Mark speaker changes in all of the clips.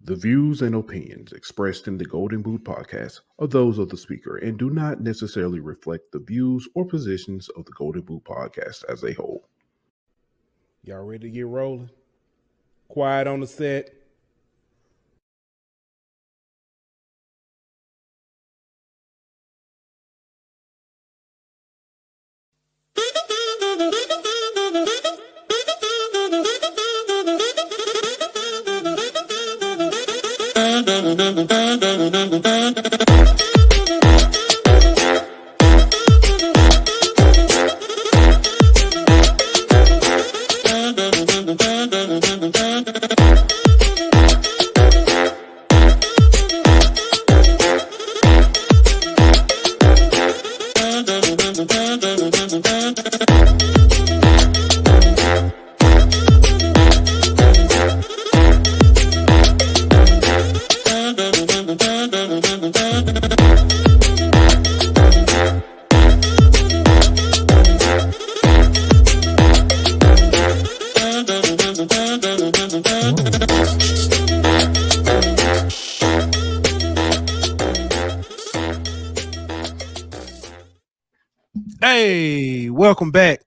Speaker 1: The views and opinions expressed in the Golden Boot podcast are those of the speaker and do not necessarily reflect the views or positions of the Golden Boot podcast as a whole.
Speaker 2: Y'all ready to get rolling? Quiet on the set. Hey, welcome back.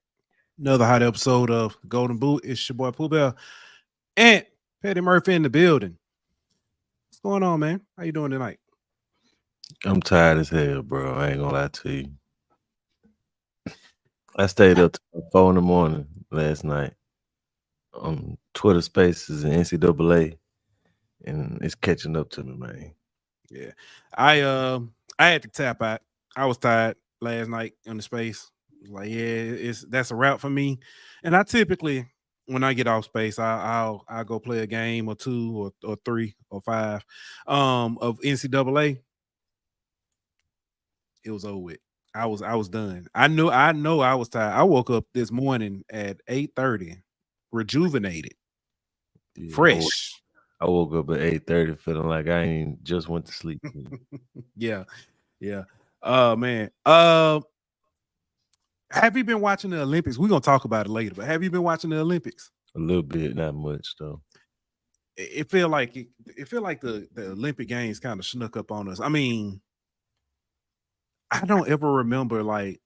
Speaker 2: Another hot episode of Golden Boot. It's your boy Pooh Bell and Petty Murphy in the building. What's going on, man? How you doing tonight?
Speaker 3: I'm tired as hell, bro. I ain't gonna lie to you. I stayed up till 4 in the morning last night on Twitter Spaces and NCAA, and it's catching up to me, man.
Speaker 2: Yeah, I had to tap out. I was tired last night on the space. Like, yeah, that's a wrap for me. And I typically, when I get off space, I'll go play a game or two or three or five of NCAA. It was over with. I was done. I know I was tired. I woke up this morning at 8:30, rejuvenated, fresh.
Speaker 3: I woke up at 8:30 feeling like I ain't just went to sleep.
Speaker 2: Yeah. Man. Have you been watching the Olympics? We're gonna talk about it later, but have you been watching the Olympics?
Speaker 3: A little bit, not much though.
Speaker 2: It feel like the Olympic Games kind of snuck up on us. I mean, I don't ever remember like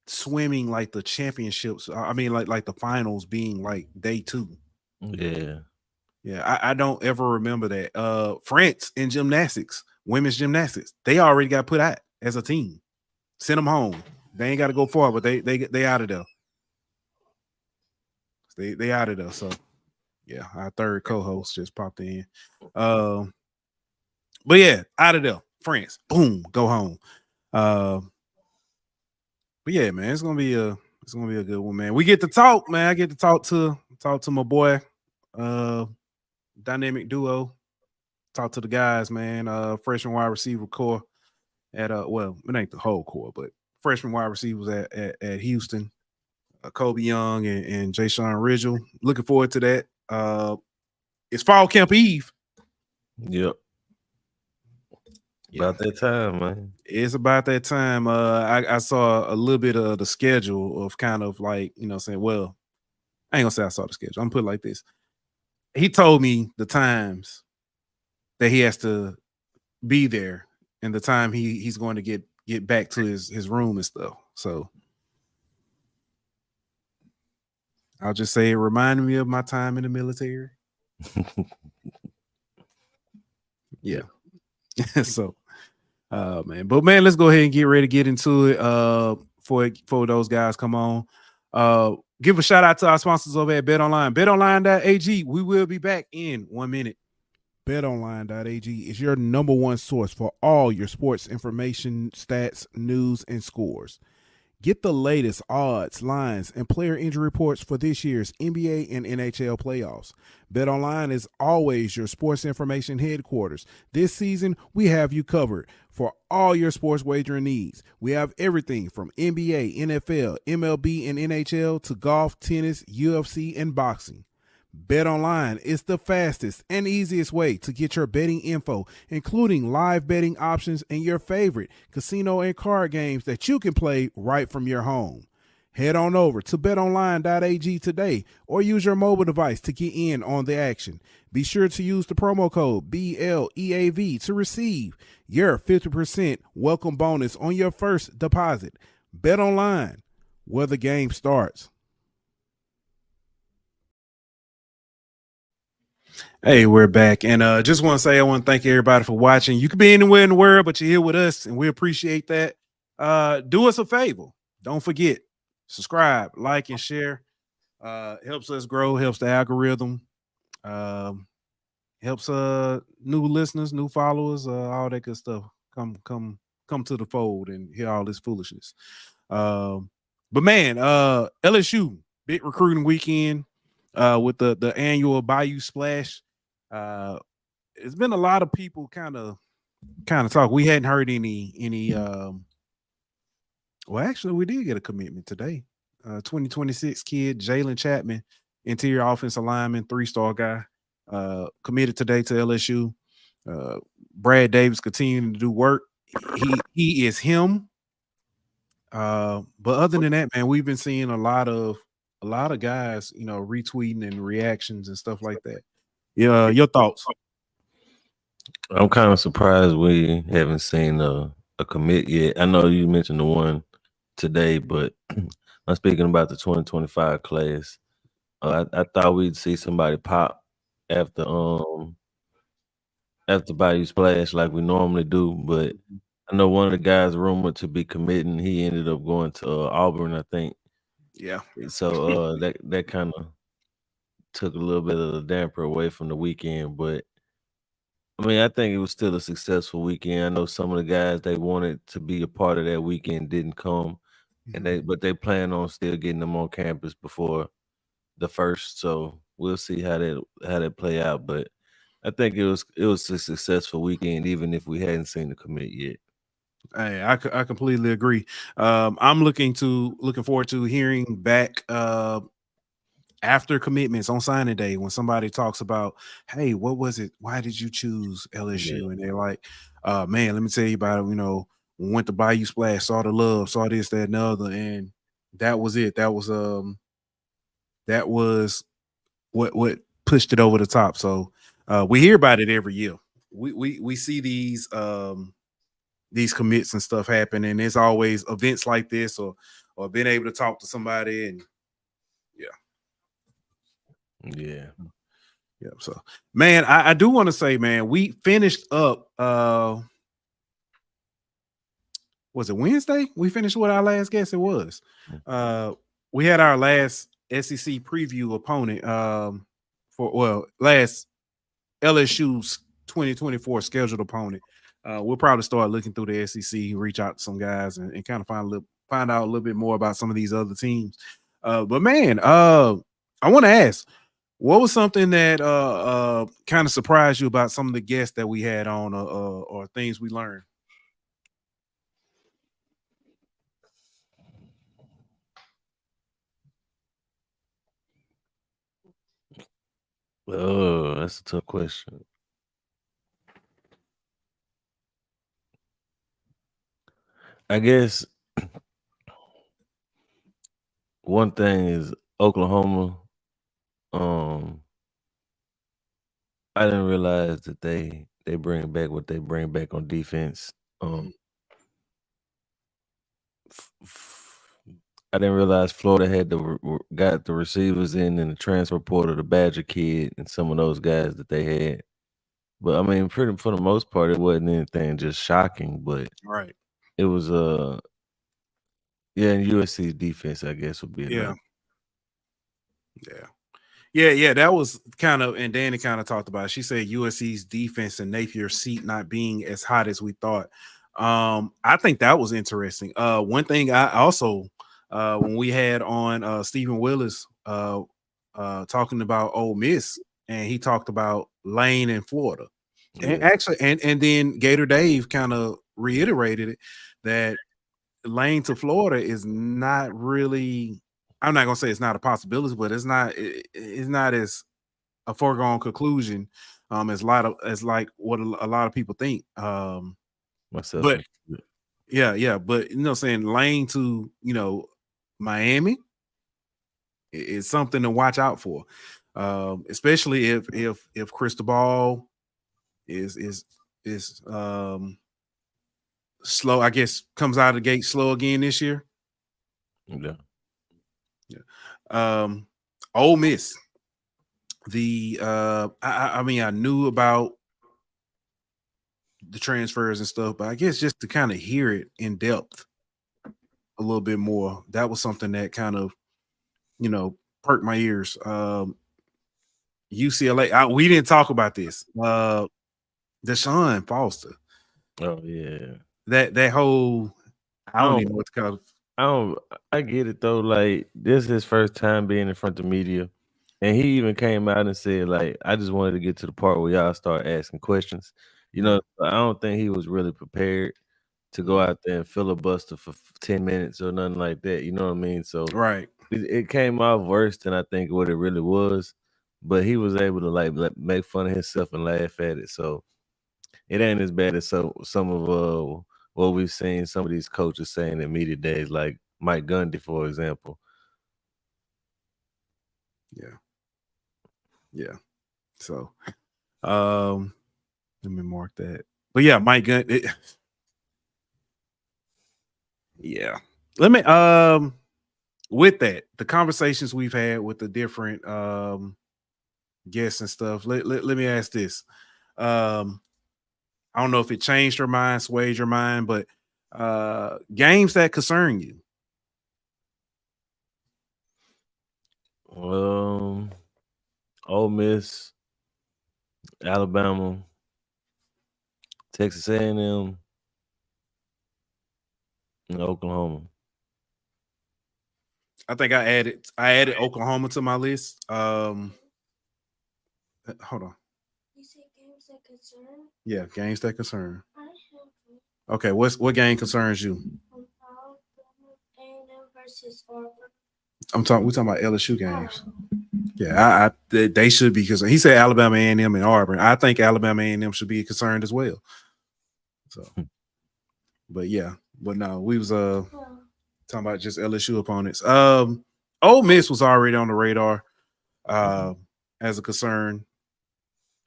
Speaker 2: swimming like the championships. I mean, like the finals being like day 2.
Speaker 3: Yeah.
Speaker 2: I don't ever remember that. France in gymnastics, women's gymnastics, they already got put out as a team. Send them home. They ain't got to go far, but they out of there. They out of there. So yeah, our third co-host just popped in. But yeah, out of there. France, boom, go home. But yeah, man, it's gonna be a good one, man. We get to talk, man. I get to talk to my boy, dynamic duo. Talk to the guys, man. Freshman wide receiver core at well, it ain't the whole core, but freshman wide receivers at Houston, Koby Young and Ridgle. Looking forward to that. It's fall camp eve.
Speaker 3: Yep. About that time, man.
Speaker 2: It's about that time. I saw a little bit of the schedule of kind of like, saying, well, I ain't gonna say I saw the schedule. I'm gonna put it like this. He told me the times that he has to be there and the time he's going to get back to his room and stuff. So I'll just say it reminded me of my time in the military. Yeah. So man, but man, let's go ahead and get ready to get into it. For those guys come on. Give a shout out to our sponsors over at BetOnline. BetOnline.ag. We will be back in 1 minute. BetOnline.ag is your number one source for all your sports information, stats, news, and scores. Get the latest odds, lines, and player injury reports for this year's NBA and NHL playoffs. BetOnline is always your sports information headquarters. This season, we have you covered for all your sports wagering needs. We have everything from NBA, NFL, MLB, and NHL to golf, tennis, UFC, and boxing. BetOnline is the fastest and easiest way to get your betting info, including live betting options and your favorite casino and card games that you can play right from your home. Head on over to betonline.ag today or use your mobile device to get in on the action. Be sure to use the promo code BLEAV to receive your 50% welcome bonus on your first deposit. Bet online, where the game starts. Hey, we're back. And just want to say I want to thank everybody for watching. You could be anywhere in the world, but you're here with us, and we appreciate that. Do us a favor. Don't forget, subscribe, like, and share. Helps us grow, helps the algorithm, helps new listeners, new followers, all that good stuff. Come to the fold and hear all this foolishness. But man, LSU big recruiting weekend with the annual Bayou Splash. It's been a lot of people kind of talk. We hadn't heard any well, actually, we did get a commitment today. 2026 kid, Jalen Chapman, interior offensive lineman, 3-star guy, committed today to LSU. Brad Davis continuing to do work. He is him. But other than that, man, we've been seeing a lot of guys, retweeting and reactions and stuff like that. Yeah, your thoughts?
Speaker 3: I'm kind of surprised we haven't seen a commit yet. I know you mentioned the one today, but I'm speaking about the 2025 class. I thought we'd see somebody pop after Bayou Splash like we normally do, but I know one of the guys rumored to be committing. He ended up going to Auburn, I think.
Speaker 2: Yeah.
Speaker 3: So that kind of took a little bit of the damper away from the weekend, but I mean, I think it was still a successful weekend. I know some of the guys they wanted to be a part of that weekend didn't come, but they plan on still getting them on campus before the first. So we'll see how that play out. But I think it was a successful weekend, even if we hadn't seen the commit yet.
Speaker 2: Hey, I completely agree. I'm looking forward to hearing back after commitments on signing day when somebody talks about, hey, what was it? Why did you choose LSU? Yeah. And they're like, man, let me tell you about it. Went to Bayou Splash, saw the love, saw this, that, and the other, and that was it. That was what pushed it over the top. So we hear about it every year. We see these commits and stuff happen, and it's always events like this or being able to talk to somebody and
Speaker 3: yeah.
Speaker 2: So, man, I do want to say, man, we finished up. Was it Wednesday? We finished with our last guest. It was. We had our last SEC preview opponent. Last LSU's 2024 scheduled opponent. We'll probably start looking through the SEC, reach out to some guys, and kind of find out a little bit more about some of these other teams. But man, I want to ask, what was something that kind of surprised you about some of the guests that we had on, or things we learned?
Speaker 3: Oh, that's a tough question. I guess one thing is Oklahoma. I didn't realize that they bring back what they bring back on defense. I didn't realize Florida had got the receivers in the transfer portal, the Badger kid, and some of those guys that they had. But I mean, for the most part, it wasn't anything just shocking. But
Speaker 2: right,
Speaker 3: it was and USC's defense, I guess, would be enough.
Speaker 2: Yeah. That was kind of, and Danny kind of talked about it. She said USC's defense and Napier's seat not being as hot as we thought. I think that was interesting. One thing I also, when we had on Stephen Willis talking about Ole Miss, and he talked about Lane in Florida. Yeah. And actually, and then Gator Dave kind of reiterated it, that Lane to Florida is not really, I'm not gonna say it's not a possibility, but it's not as a foregone conclusion as like what a lot of people think.
Speaker 3: Myself,
Speaker 2: but yeah, but saying Lane to Miami is something to watch out for, especially if Cristobal is slow. I guess comes out of the gate slow again this year.
Speaker 3: Yeah.
Speaker 2: Ole Miss. I mean, I knew about the transfers and stuff, but I guess just to kind of hear it in depth a little bit more, that was something that kind of, perked my ears. UCLA, we didn't talk about this. Deshaun Foster.
Speaker 3: Oh yeah.
Speaker 2: That whole, I don't even know what to call it.
Speaker 3: I get it though. Like, this is his first time being in front of media. And he even came out and said, like, I just wanted to get to the part where y'all start asking questions. I don't think he was really prepared to go out there and filibuster for 10 minutes or nothing like that. You know what I mean? So
Speaker 2: Right.
Speaker 3: it came out worse than I think what it really was. But he was able to like make fun of himself and laugh at it. So it ain't as bad as some of what we've seen some of these coaches saying in media days, like Mike Gundy, for example.
Speaker 2: Yeah. So, let me mark that. But yeah, Mike Gundy. Yeah. Let me with that, the conversations we've had with the different guests and stuff. Let me ask this. I don't know if it changed your mind, swayed your mind, but games that concern you.
Speaker 3: Ole Miss, Alabama, Texas A&M, and Oklahoma.
Speaker 2: I think I added Oklahoma to my list. Hold on.
Speaker 4: You say games that concern?
Speaker 2: Yeah, games that concern. Okay, what game concerns you?
Speaker 4: A&M versus Auburn.
Speaker 2: We're talking about LSU games. Yeah, they should be, because he said Alabama, A&M, and Auburn. I think Alabama, A&M should be concerned as well. So, but no, we was talking about just LSU opponents. Ole Miss was already on the radar as a concern.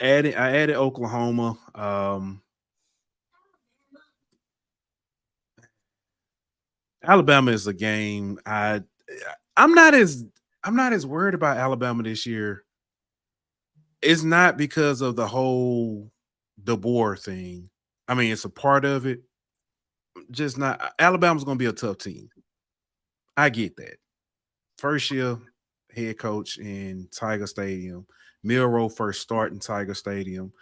Speaker 2: I added Oklahoma. Alabama is a game. I'm not as worried about Alabama this year. It's not because of the whole DeBoer thing. I mean, it's a part of it. Just not. Alabama's going to be a tough team. I get that. First year head coach in Tiger Stadium. Milroe first start in Tiger Stadium.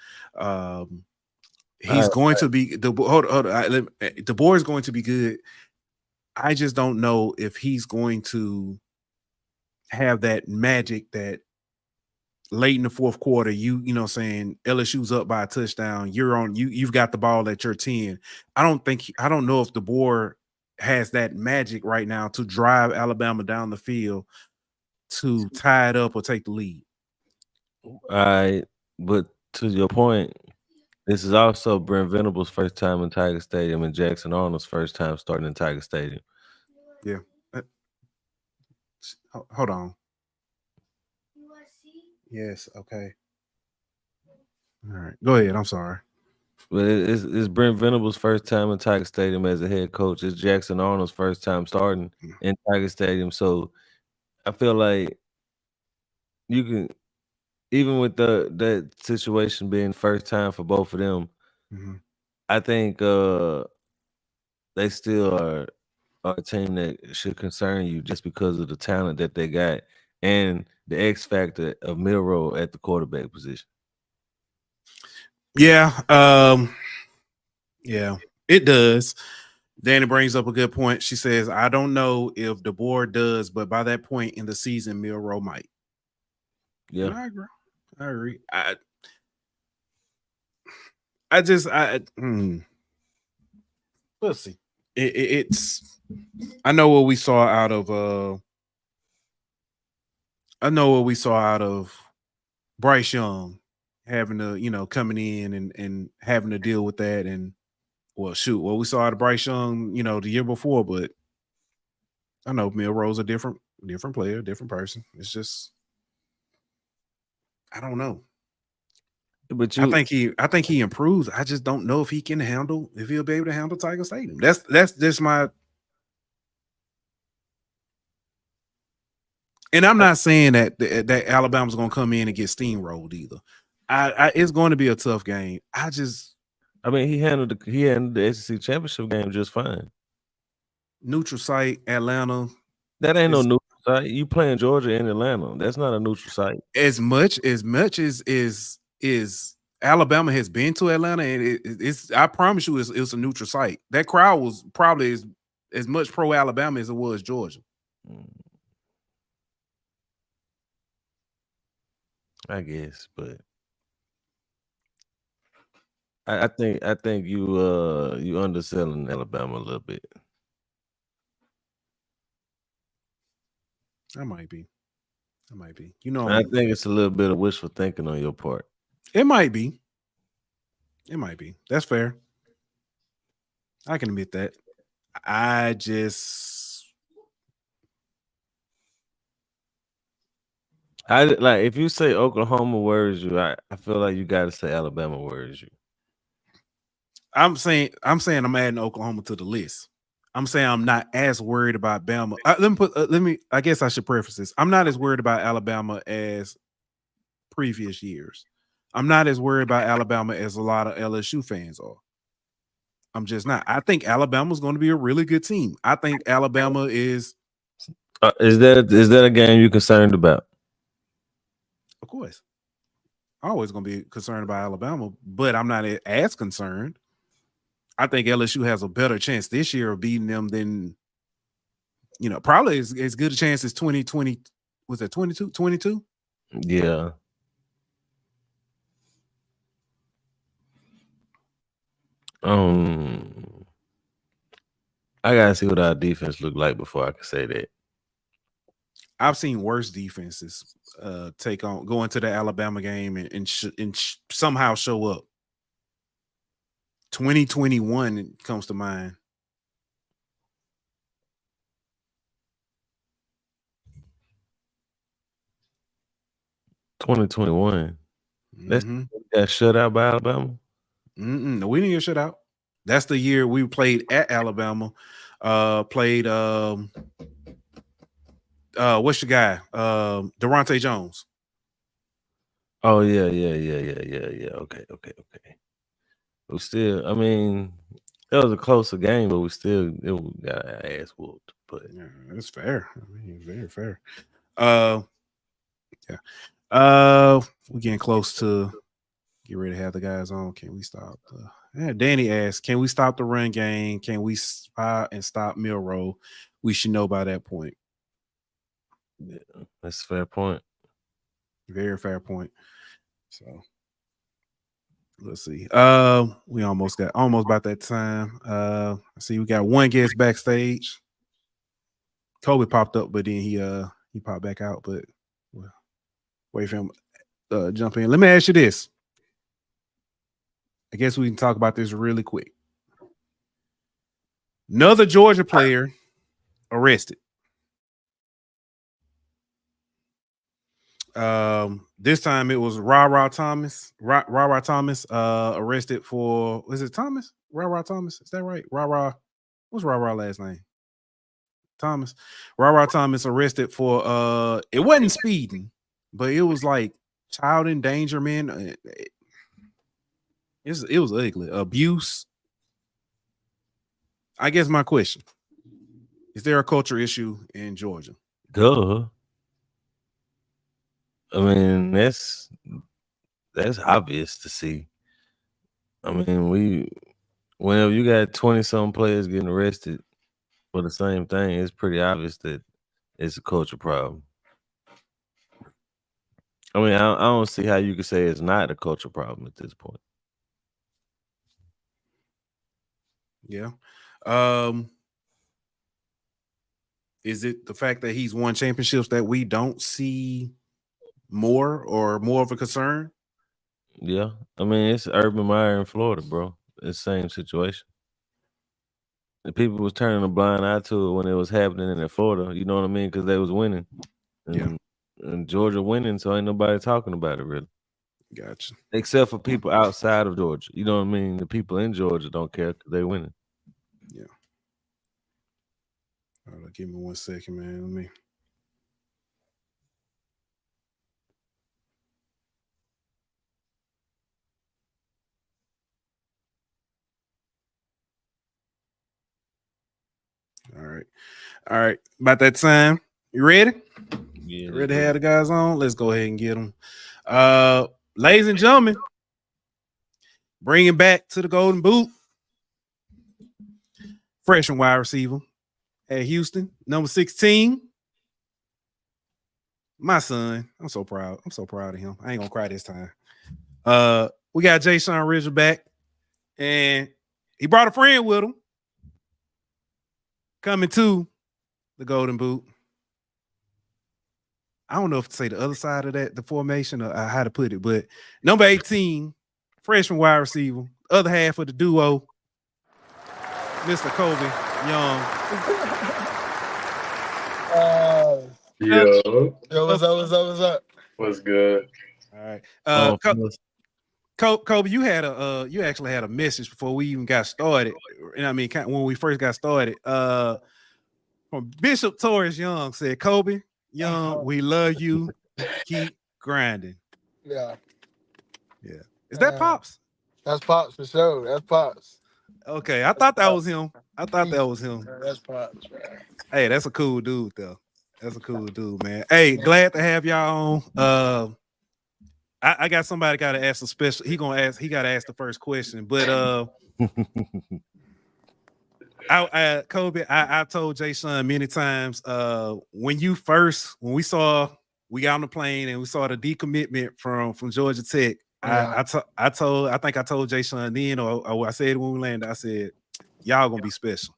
Speaker 2: He's going to be DeBoer is going to be good. I just don't know if he's going to have that magic that late in the fourth quarter, saying LSU's up by a touchdown, you've got the ball at your 10. I don't know if DeBoer has that magic right now to drive Alabama down the field to tie it up or take the lead.
Speaker 3: All right, but to your point, this is also Brent Venables' first time in Tiger Stadium and Jackson Arnold's first time starting in Tiger Stadium.
Speaker 2: Yeah. Hold on. Yes. Okay. All right. Go ahead. I'm sorry.
Speaker 3: But it's Brent Venables' first time in Tiger Stadium as a head coach. It's Jackson Arnold's first time starting in Tiger Stadium. So I feel like you can, even with that situation being first time for both of them, I think they still are a team that should concern you just because of the talent that they got and the X factor of Milroe at the quarterback position.
Speaker 2: Yeah. Yeah, it does. Danny brings up a good point. She says, I don't know if DeBoer does, but by that point in the season, Milroe might.
Speaker 3: Yeah.
Speaker 2: And I agree. We'll see. It's I know what we saw out of Bryce Young having to, coming in and having to deal with that. And what we saw out of Bryce Young, the year before, but I know Milroe's a different player, different person. It's just I don't know.
Speaker 3: But
Speaker 2: I think he improves. I just don't know if he'll be able to handle Tiger Stadium. That's just my. And I'm not saying that Alabama's going to come in and get steamrolled either. It's going to be a tough game.
Speaker 3: He handled the SEC championship game just fine.
Speaker 2: Neutral site, Atlanta.
Speaker 3: That ain't no neutral site. You playing Georgia and Atlanta. That's not a neutral site.
Speaker 2: As much as Alabama has been to Atlanta, and it's I promise you, it's a neutral site. That crowd was probably as much pro Alabama as it was Georgia.
Speaker 3: I guess, but I think you underselling Alabama a little bit.
Speaker 2: That might be.
Speaker 3: I think it's a little bit of wishful thinking on your part.
Speaker 2: It might be. That's fair. I can admit that.
Speaker 3: If you say Oklahoma worries you, I feel like you got to say Alabama worries you.
Speaker 2: I'm saying I'm adding Oklahoma to the list. I'm saying I'm not as worried about Bama. I guess I should preface this. I'm not as worried about Alabama as previous years. I'm not as worried about Alabama as a lot of LSU fans are. I'm just not. I think Alabama's going to be a really good team. I think Alabama is.
Speaker 3: Is that a game you're concerned about?
Speaker 2: Of course. I'm always going to be concerned about Alabama, but I'm not as concerned. I think LSU has a better chance this year of beating them than, probably as good a chance as 2020. Was it 22?
Speaker 3: Yeah. I gotta see what our defense look like before I can say that.
Speaker 2: I've seen worse defenses go into the Alabama game and somehow show up. 2021 comes to mind.
Speaker 3: $2021. That's got shut out by Alabama.
Speaker 2: No, we didn't get shut out. That's the year we played at Alabama. Played what's your guy? Durante Jones.
Speaker 3: Oh yeah. Okay. We still, it was a closer game, but we still got our ass whooped. But
Speaker 2: yeah, that's fair. Very fair. We're getting close to get ready to have the guys on. Can we stop? Danny asked, can we stop the run game? Can we spot and stop Milroe? We should know by that point.
Speaker 3: Yeah, that's a fair point.
Speaker 2: Very fair point. So let's see. We almost about that time. See, we got one guest backstage. Kobe popped up, but then he popped back out. But wait for him jump in. Let me ask you this. I guess we can talk about this really quick. Another Georgia player arrested. This time it was Ra Thomas. Ra Thomas arrested for, was it Thomas? Ra Thomas, is that right? What's Ra last name? Thomas. Ra Thomas arrested for it wasn't speeding, but it was like child endangerment. It was ugly. Abuse. I guess my question, is there a culture issue in Georgia?
Speaker 3: Duh. That's obvious to see. Whenever you got 20-some players getting arrested for the same thing, it's pretty obvious that it's a culture problem. I don't see how you could say it's not a culture problem at this point.
Speaker 2: Yeah. Is it the fact that he's won championships that we don't see more of a concern?
Speaker 3: Yeah. It's Urban Meyer in Florida, bro. It's the same situation. the people was turning a blind eye to it when it was happening in Florida. You know what I mean? Because they was winning. And Georgia winning, so ain't nobody talking about it really.
Speaker 2: Gotcha.
Speaker 3: Except for people outside of Georgia. You know what I mean? The people in Georgia don't care because they winning.
Speaker 2: Yeah. All right, give me 1 second, man. Let me. All right. About that time, you ready?
Speaker 3: Yeah,
Speaker 2: Ready to have the guys on? Let's go ahead and get them. Ladies and gentlemen, bringing back to the Golden Boot, freshman wide receiver at Houston, number 16. My son. I'm so proud. I'm so proud of him. I ain't gonna cry this time. We got Jay-Sean Ridgle back, and he brought a friend with him. Coming to the Golden Boot. I don't know if to say the other side of that, the formation, or how to put it, but number 18, freshman wide receiver, other half of the duo, Mr. Koby Young.
Speaker 5: Yo, what's up? What's good?
Speaker 2: All right. Koby, you actually had a message before we even got started. And I mean, when we first got started, from Bishop Torres Young said, Koby Young, we love you. Keep grinding.
Speaker 5: Yeah.
Speaker 2: Is that Pops?
Speaker 5: That's Pops for sure. That's Pops.
Speaker 2: Okay, I thought that was him. That's
Speaker 5: Pops, man.
Speaker 2: Hey, that's a cool dude, though. That's a cool dude, man. Hey, glad to have y'all on. I got somebody got to ask a special. He got to ask the first question, but Koby, I told Jay-Sean many times, when we got on the plane and we saw the decommitment from Georgia Tech, I think I told Jay-Sean then, or I said when we landed, I said, y'all gonna be special.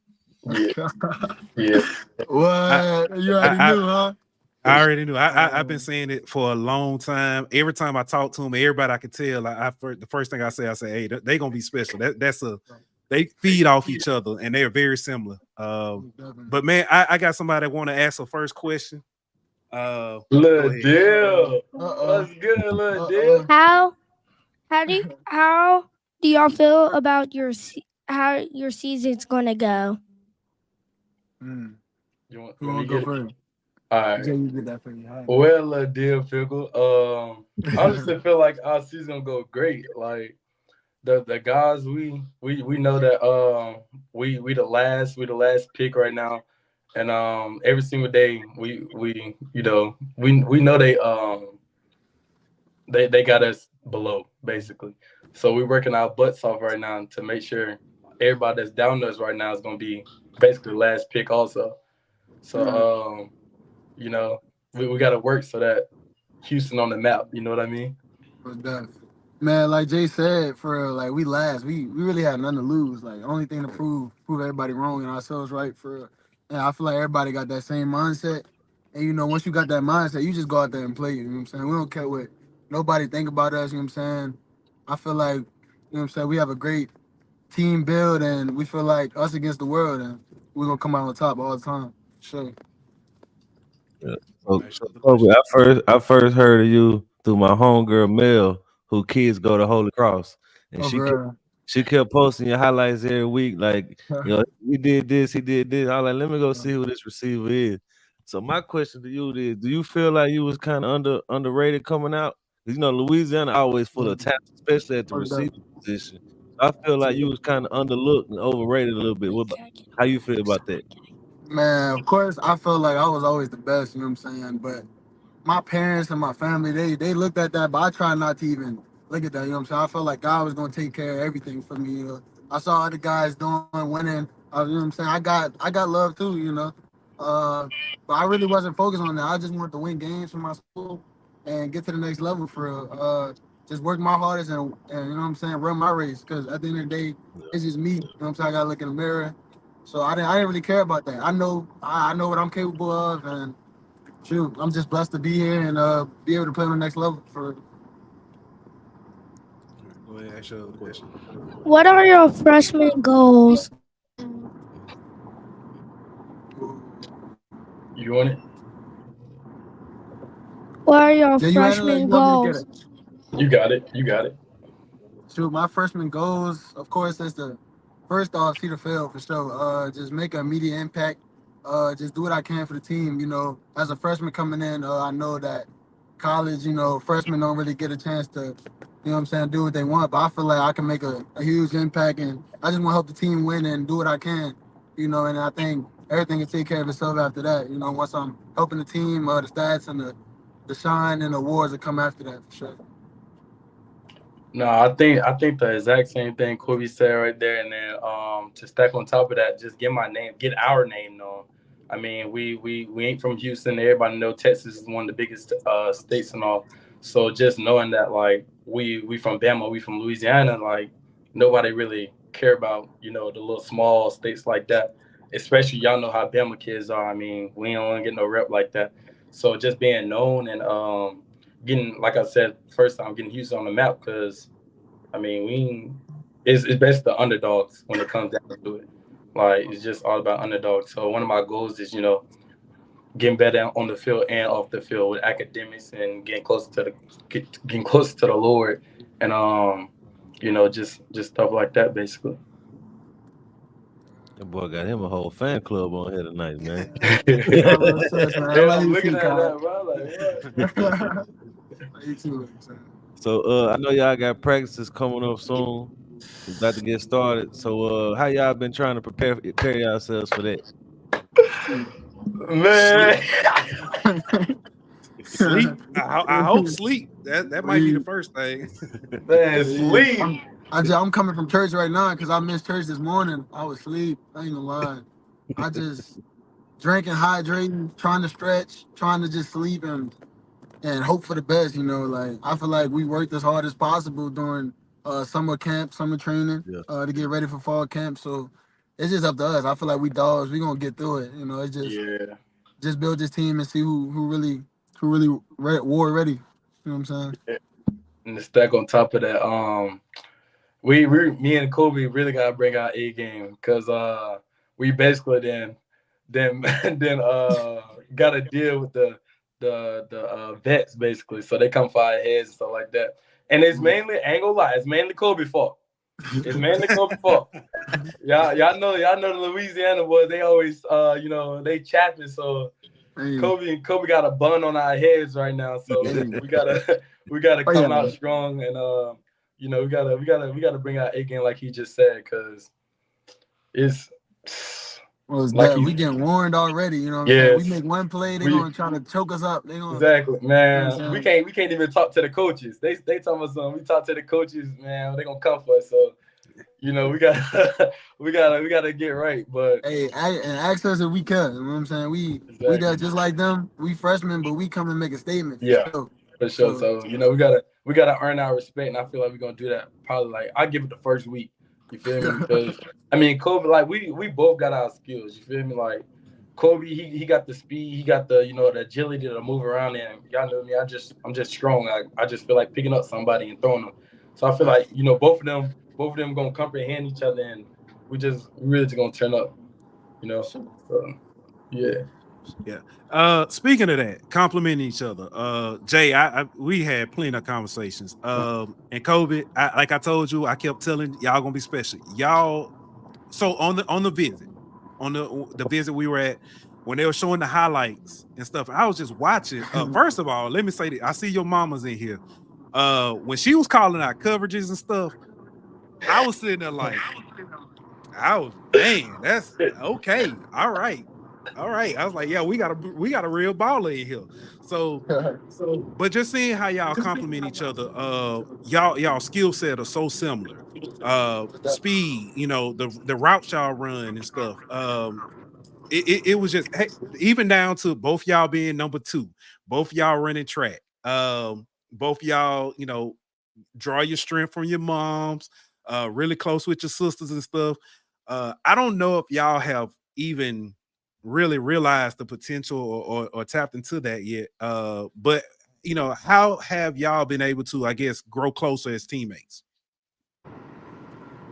Speaker 5: Yeah. What? You already knew, huh?
Speaker 2: I already knew. I've been saying it for a long time. Every time I talk to him, everybody I could tell, the first thing I say, hey, they gonna be special. They feed off each other, and they're very similar. But man, I got somebody that want to ask the first question.
Speaker 5: Little deal. What's good, little deal?
Speaker 4: How do y'all feel about how your season's gonna go?
Speaker 5: You want me to go first? All right. You get that for you. Well, little deal, Pickle. I honestly feel like our season gonna go great. Like the guys, we know that we the last pick right now, and every single day we know they got us below basically. So we're working our butts off right now to make sure everybody that's down us right now is gonna be basically last pick also. So we got to work so that Houston on the map. You know what I mean? Man, like Jay said, for like we really had nothing to lose. Like only thing to prove everybody wrong and ourselves right. And I feel like everybody got that same mindset. And once you got that mindset, you just go out there and play. You know what I'm saying? We don't care what nobody think about us. You know what I'm saying? I feel like we have a great team build, and we feel like us against the world, and we're gonna come out on top all the time. Sure.
Speaker 3: Yeah. So Koby, I first heard of you through my homegirl Mel, who kids go to Holy Cross, and she kept posting your highlights every week. Like, he did this, he did this. I was like, let me go see who this receiver is. So my question to you is, do you feel like you was kind of underrated coming out? Because Louisiana always full of talent, especially at the receiver position. I feel like you was kind of underlooked and overrated a little bit. How you feel about that?
Speaker 5: Man, of course, I felt like I was always the best, you know what I'm saying? But my parents and my family, they looked at that, but I try not to even look at that, you know what I'm saying? I felt like God was going to take care of everything for me. I saw other guys doing, winning, you know what I'm saying? I got love too, but I really wasn't focused on that. I just wanted to win games for my school and get to the next level for just work my hardest and you know what I'm saying, run my race. Because at the end of the day, it's just me, you know what I'm saying? I got to look in the mirror. So I didn't really care about that. I know what I'm capable of, and shoot, I'm just blessed to be here and be able to play on the next level.
Speaker 2: Go ahead, ask your question.
Speaker 4: What are your freshman goals?
Speaker 5: You want it?
Speaker 4: What are your
Speaker 6: Yeah, you had it, like,
Speaker 4: freshman
Speaker 6: you want me to
Speaker 4: goals?
Speaker 6: get it?
Speaker 5: You got it. You got it.
Speaker 6: Shoot, my freshman goals, of course, is to first off see the field for sure. Just make an immediate impact. Just do what I can for the team. You know, as a freshman coming in, I know that college, freshmen don't really get a chance to, what I'm saying, do what they want. But I feel like I can make a huge impact, and I just want to help the team win and do what I can. And I think everything can take care of itself after that. Once I'm helping the team, the stats and the shine and the awards will come after that for sure.
Speaker 5: No, I think the exact same thing Kobe said right there, and then to stack on top of that, just get our name known. I mean, we ain't from Houston. Everybody know Texas is one of the biggest states and all. So just knowing that like we from Bama, we from Louisiana, like nobody really care about the little small states like that. Especially y'all know how Bama kids are. I mean, we don't get no rep like that. So just being known and getting, like I said, first time getting Houston on the map, because I mean it's best the underdogs when it comes down to it. Like it's just all about underdogs. So one of my goals is getting better on the field and off the field with academics and getting closer to the Lord, and just stuff like that basically.
Speaker 3: That boy got him a whole fan club on here tonight, man.
Speaker 5: Yeah,
Speaker 6: Man.
Speaker 5: I'm looking at that, bro. Like what?
Speaker 6: You too,
Speaker 3: So I know y'all got practices coming up soon. We're about to get started. So how y'all been trying to prepare yourselves for that?
Speaker 5: Man.
Speaker 2: Sleep. I hope sleep. That might be the first thing.
Speaker 5: Man, sleep.
Speaker 6: I'm coming from church right now because I missed church this morning. I was asleep. I ain't gonna lie. I just drinking, hydrating, trying to stretch, trying to just sleep and hope for the best. Like I feel like we worked as hard as possible during summer camp, summer training, to get ready for fall camp. So it's just up to us. I feel like we dogs. We gonna get through it. It's just build this team and see who really war ready. You know what I'm saying?
Speaker 5: And the stack on top of that, me and Kobe really gotta bring our A game, because we basically then got to deal with the vets basically, so they come for our heads and stuff like that. And it's mainly, I ain't gonna lie, it's mainly Kobe fault. It's mainly Kobe fault. Y'all know the Louisiana boys. They always they chapping. So Kobe got a bun on our heads right now. So we gotta come out strong, and we gotta bring our A game like he just said, because it's
Speaker 6: like we getting warned already. You know what I'm saying? We make one play, they're gonna try to choke us up.
Speaker 5: Exactly, man. We can't even talk to the coaches. They talking about something. We talk to the coaches, man. They gonna come for us. So we gotta get right. But
Speaker 6: and ask us if we can. You know what I'm saying? We just like them. We freshmen, but we come and make a statement.
Speaker 5: For sure. So we gotta earn our respect, and I feel like we're gonna do that probably. Like I give it the first week. You feel me? Because I mean, Kobe, like we both got our skills. You feel me? Like Kobe, he got the speed, he got the the agility to move around, and y'all know me. I'm just strong. I just feel like picking up somebody and throwing them. So I feel like both of them gonna comprehend each other, and we really just gonna turn up. So yeah.
Speaker 2: Yeah. Speaking of that, complimenting each other. Jay, we had plenty of conversations. And Kobe, like I told you, I kept telling y'all gonna be special. Y'all, so on the visit, on the visit we were at, when they were showing the highlights and stuff, I was just watching. First of all, let me say that I see your mama's in here. When she was calling out coverages and stuff, I was sitting there like, man, that's okay. All right. I was like, yeah, we got a real baller in here. So, but just seeing how y'all compliment each other, y'all skill set are so similar. Speed, the routes y'all run and stuff. It was just, hey, even down to both y'all being number 2, both y'all running track. Both y'all, draw your strength from your moms, really close with your sisters and stuff. I don't know if y'all have even really realized the potential or tapped into that yet. But how have y'all been able to, I guess, grow closer as teammates?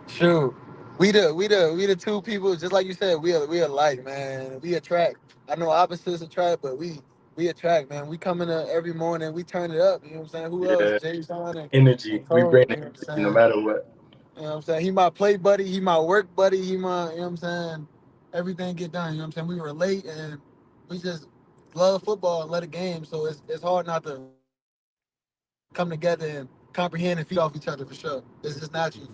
Speaker 6: Sure. We the two people, just like you said, we alike, man. We attract. I know opposites attract, but we attract, man. We come in every morning, we turn it up. You know what I'm saying? Who else?
Speaker 5: Yeah,
Speaker 6: Jason
Speaker 5: energy.
Speaker 6: and
Speaker 5: We
Speaker 6: Cole.
Speaker 5: bring
Speaker 6: You know what I'm
Speaker 5: energy no
Speaker 6: saying?
Speaker 5: matter what.
Speaker 6: You know what I'm saying? He my play buddy, he my work buddy, he my, you know what I'm saying? Everything get done, you know what I'm saying? We relate and we just love football and love the game. So it's hard not to come together and comprehend and feed off each other for sure. It's just natural.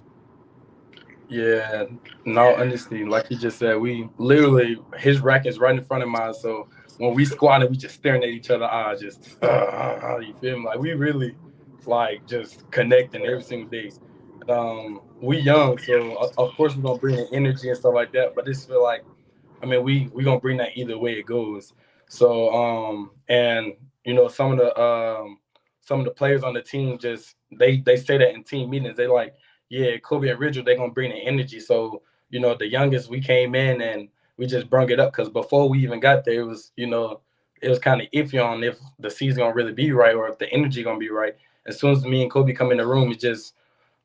Speaker 5: Yeah, no, honestly, like you just said, we literally his rack is right in front of mine. So when we squatted, we just staring at each other eyes, just you feel me? Like we really like just connecting every single day. We young, so of course we're gonna bring the energy and stuff like that. But this feel like, I mean, we gonna bring that either way it goes. So and some of the players on the team just they say that in team meetings. They like, yeah, Kobe and Ridgle, they're gonna bring the energy. So, the youngest, we came in and we just brung it up because before we even got there, it was kind of iffy on if the season gonna really be right or if the energy gonna be right. As soon as me and Kobe come in the room, it's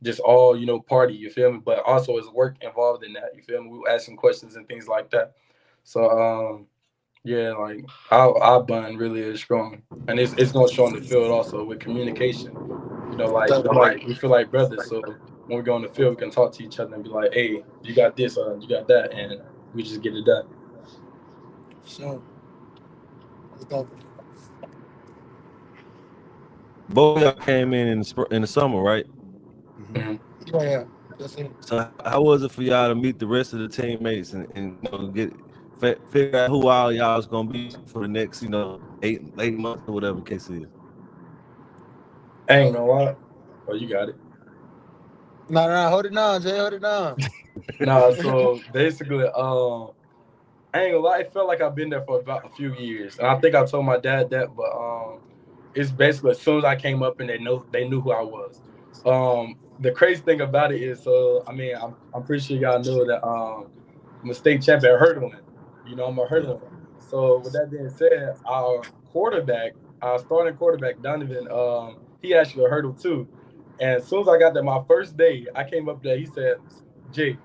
Speaker 5: just all, party, you feel me? But also it's work involved in that, you feel me? We were asking questions and things like that. So yeah, like our bond really is strong. And it's gonna show on the field also with communication. Like we feel like brothers. So when we go on the field, we can talk to each other and be like, "Hey, you got this, you got that," and we just get it done.
Speaker 6: So it's dope.
Speaker 3: Both of y'all came in the summer, right?
Speaker 5: Mm-hmm.
Speaker 6: Yeah. That's it.
Speaker 3: So how was it for y'all to meet the rest of the teammates and figure out who all y'all is gonna be for the next 8 months or whatever the case is?
Speaker 5: I ain't gonna lie. Oh, you got it.
Speaker 6: No, hold it down, Jay. Hold it down.
Speaker 5: Nah, so basically, I ain't gonna lie. It felt like I've been there for about a few years, and I think I told my dad that. But it's basically as soon as I came up and they knew who I was. The crazy thing about it is, I mean, I'm pretty sure y'all know that I'm a state champion at hurdling. I'm a hurdler. So with that being said, our starting quarterback, Donovan, he actually a hurdle too. And as soon as I got there, my first day, I came up there. He said, "Jay,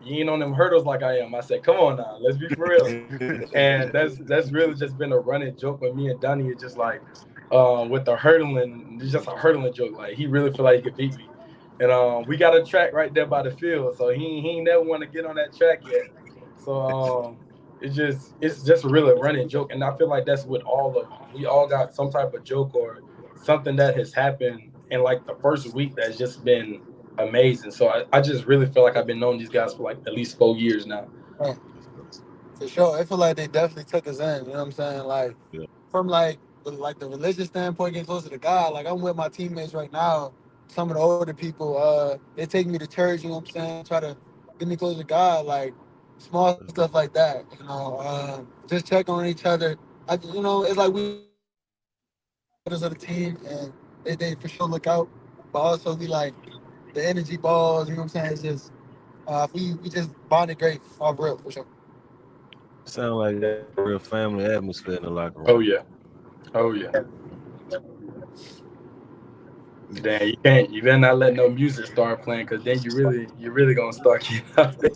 Speaker 5: you ain't on them hurdles like I am." I said, "Come on now, let's be for real." And that's really just been a running joke with me and Donnie. It's just like with the hurdling, it's just a hurdling joke. Like he really feel like he could beat me. And we got a track right there by the field, so he ain't never want to get on that track yet. So it's just really a running joke, and I feel like that's with all of them. We all got some type of joke or something that has happened in like the first week that's just been amazing. So I just really feel like I've been knowing these guys for like at least 4 years now.
Speaker 6: Yeah, for sure. I feel like they definitely took us in. You know what I'm saying? Like
Speaker 3: Yeah.
Speaker 6: from like the religious standpoint, getting closer to God. Like I'm with my teammates right now. Some of the older people, they take me to church. You know what I'm saying? Try to get me closer to God. Like small stuff like that. Just check on each other. It's like we members of the team, and they for sure look out. But also we like the energy balls. You know what I'm saying? It's just we just bonded great off real for sure.
Speaker 3: Sound like that real family atmosphere in the locker room.
Speaker 5: Oh yeah. Damn, you better not let no music start playing, because then you really gonna start getting out there.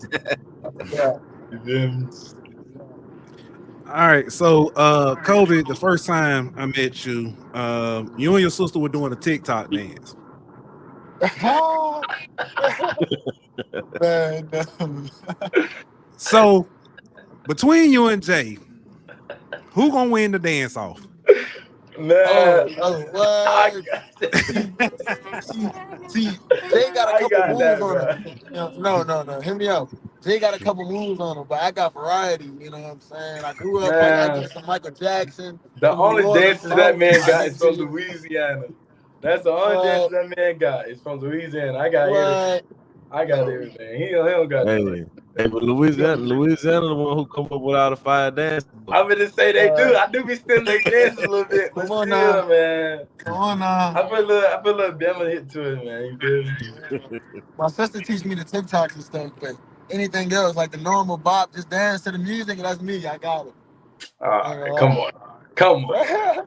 Speaker 6: Yeah.
Speaker 5: You feel me?
Speaker 2: All right, so Kobe, the first time I met you, you and your sister were doing a TikTok dance.
Speaker 6: Man, no.
Speaker 2: So between you and Jay, who gonna win the dance off?
Speaker 5: Man,
Speaker 6: What? See, Jay got a
Speaker 5: I
Speaker 6: couple
Speaker 5: got
Speaker 6: moves
Speaker 5: that,
Speaker 6: on
Speaker 5: bro.
Speaker 6: him. No. Hear me out. Jay got a couple moves on him, but I got variety. You know what I'm saying? I grew up like I
Speaker 5: Man,
Speaker 6: did some Michael Jackson,
Speaker 5: the
Speaker 6: some New
Speaker 5: only
Speaker 6: Orleans
Speaker 5: dances that
Speaker 6: stuff.
Speaker 5: man
Speaker 6: I
Speaker 5: got
Speaker 6: did
Speaker 5: is from
Speaker 6: some-
Speaker 5: Louisiana. That's the only dances that man got. It's from Louisiana. I got everything.
Speaker 6: What?
Speaker 5: I got everything. He don't got nothing.
Speaker 3: Hey, but Louisiana, the one who come up with all the fire dance.
Speaker 5: I'm gonna say they do. I do be stealing their dances a little bit, but
Speaker 6: Come on
Speaker 5: still,
Speaker 6: now.
Speaker 5: man.
Speaker 6: Come on now.
Speaker 5: I put a little Bama hit to it, man. You feel me?
Speaker 6: My sister teach me the TikToks and stuff, but anything else, like the normal bop, just dance to the music, that's me. I got it.
Speaker 5: All right, come on. Come on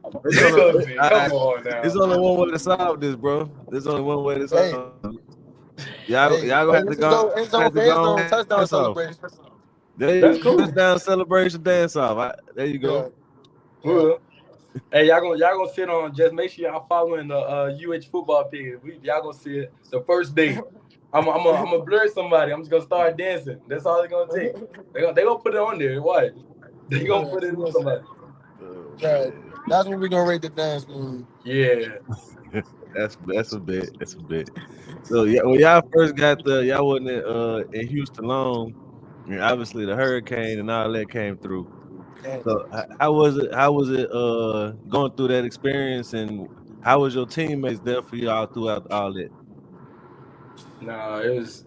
Speaker 5: now.
Speaker 3: There's only one way to solve this, bro. There's only one way to
Speaker 6: Hey.
Speaker 3: solve it. Y'all gonna have to go.
Speaker 6: End zone for end zone, touchdown celebration.
Speaker 3: There
Speaker 5: That's
Speaker 3: you go.
Speaker 5: cool.
Speaker 3: Touchdown celebration dance off. There you go.
Speaker 5: Yeah. Hey, y'all gonna sit on. Just make sure y'all following the UH football page. Y'all gonna see it the first day. I'm gonna blur somebody. I'm just gonna start dancing. That's all it's gonna take. They gonna put it on there. What? They gonna put it on somebody.
Speaker 6: Yeah, that's when we gonna rate the dance move.
Speaker 5: Yeah.
Speaker 3: That's a bit. That's a bit. So yeah, when y'all first got y'all wasn't in Houston long, and obviously the hurricane and all that came through. So how was it? How was it going through that experience, and how was your teammates there for y'all throughout all that?
Speaker 5: No, it was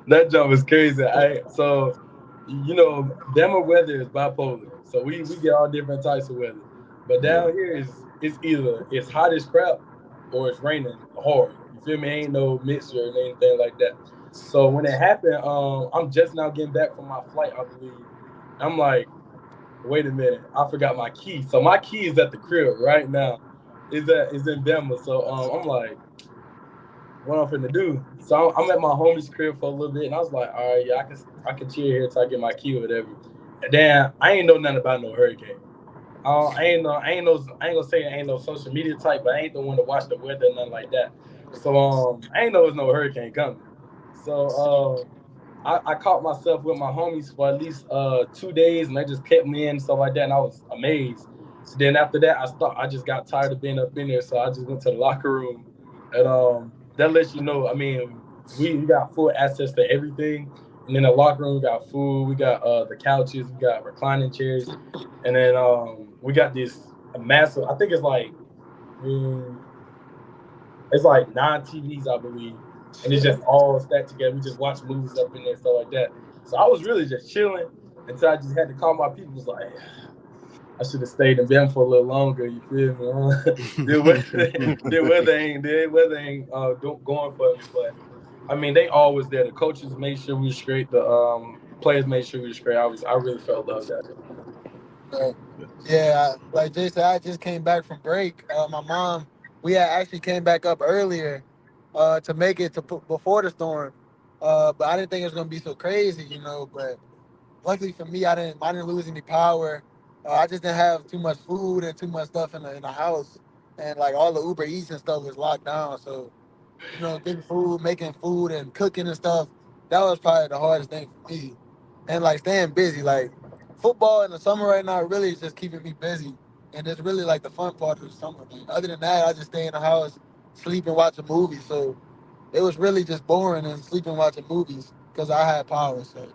Speaker 5: that jump was crazy. So Denver weather is bipolar. So we get all different types of weather. But down here it's either it's hot as crap or it's raining hard. You feel me? Ain't no mixture and anything like that. So when it happened, I'm just now getting back from my flight, I believe. I'm like, wait a minute, I forgot my key. So my key is at the crib right now. Is in Denver. So I'm like, what I'm finna do. So I'm at my homie's crib for a little bit, and I was like, all right, yeah, I can chill here till I get my key or whatever. And then I ain't know nothing about no hurricane. I ain't gonna say I ain't no social media type, but I ain't the one to watch the weather or nothing like that. So I ain't know there's no hurricane coming. So I caught myself with my homies for at least 2 days, and they just kept me in and stuff like that, and I was amazed. So then after that, I just got tired of being up in there, so I just went to the locker room, and that lets you know. I mean, we got full access to everything, and in the locker room we got food, we got the couches, we got reclining chairs, and then we got this massive. I think it's like 9 TVs, I believe, and it's just all stacked together. We just watch movies up in there and stuff like that. So I was really just chilling until I just had to call my people. It was like, I should have stayed in bed for a little longer. You feel me? The weather ain't going for me. But I mean, they always there. The coaches made sure we were straight. The players made sure we were straight. I really felt loved that.
Speaker 6: Yeah, like Jay said, I just came back from break. My mom, we had actually came back up earlier to make it to before the storm. But I didn't think it was gonna be so crazy, you know. But luckily for me, I didn't lose any power. I just didn't have too much food and too much stuff in the house, and like all the Uber Eats and stuff was locked down. So getting food, making food, and cooking and stuff, that was probably the hardest thing for me. And like staying busy, like football in the summer right now really is just keeping me busy, and it's really like the fun part of the summer. Like, other than that, I just stay in the house, sleep and watch a movie. So it was really just boring and sleeping watching movies because I had power. So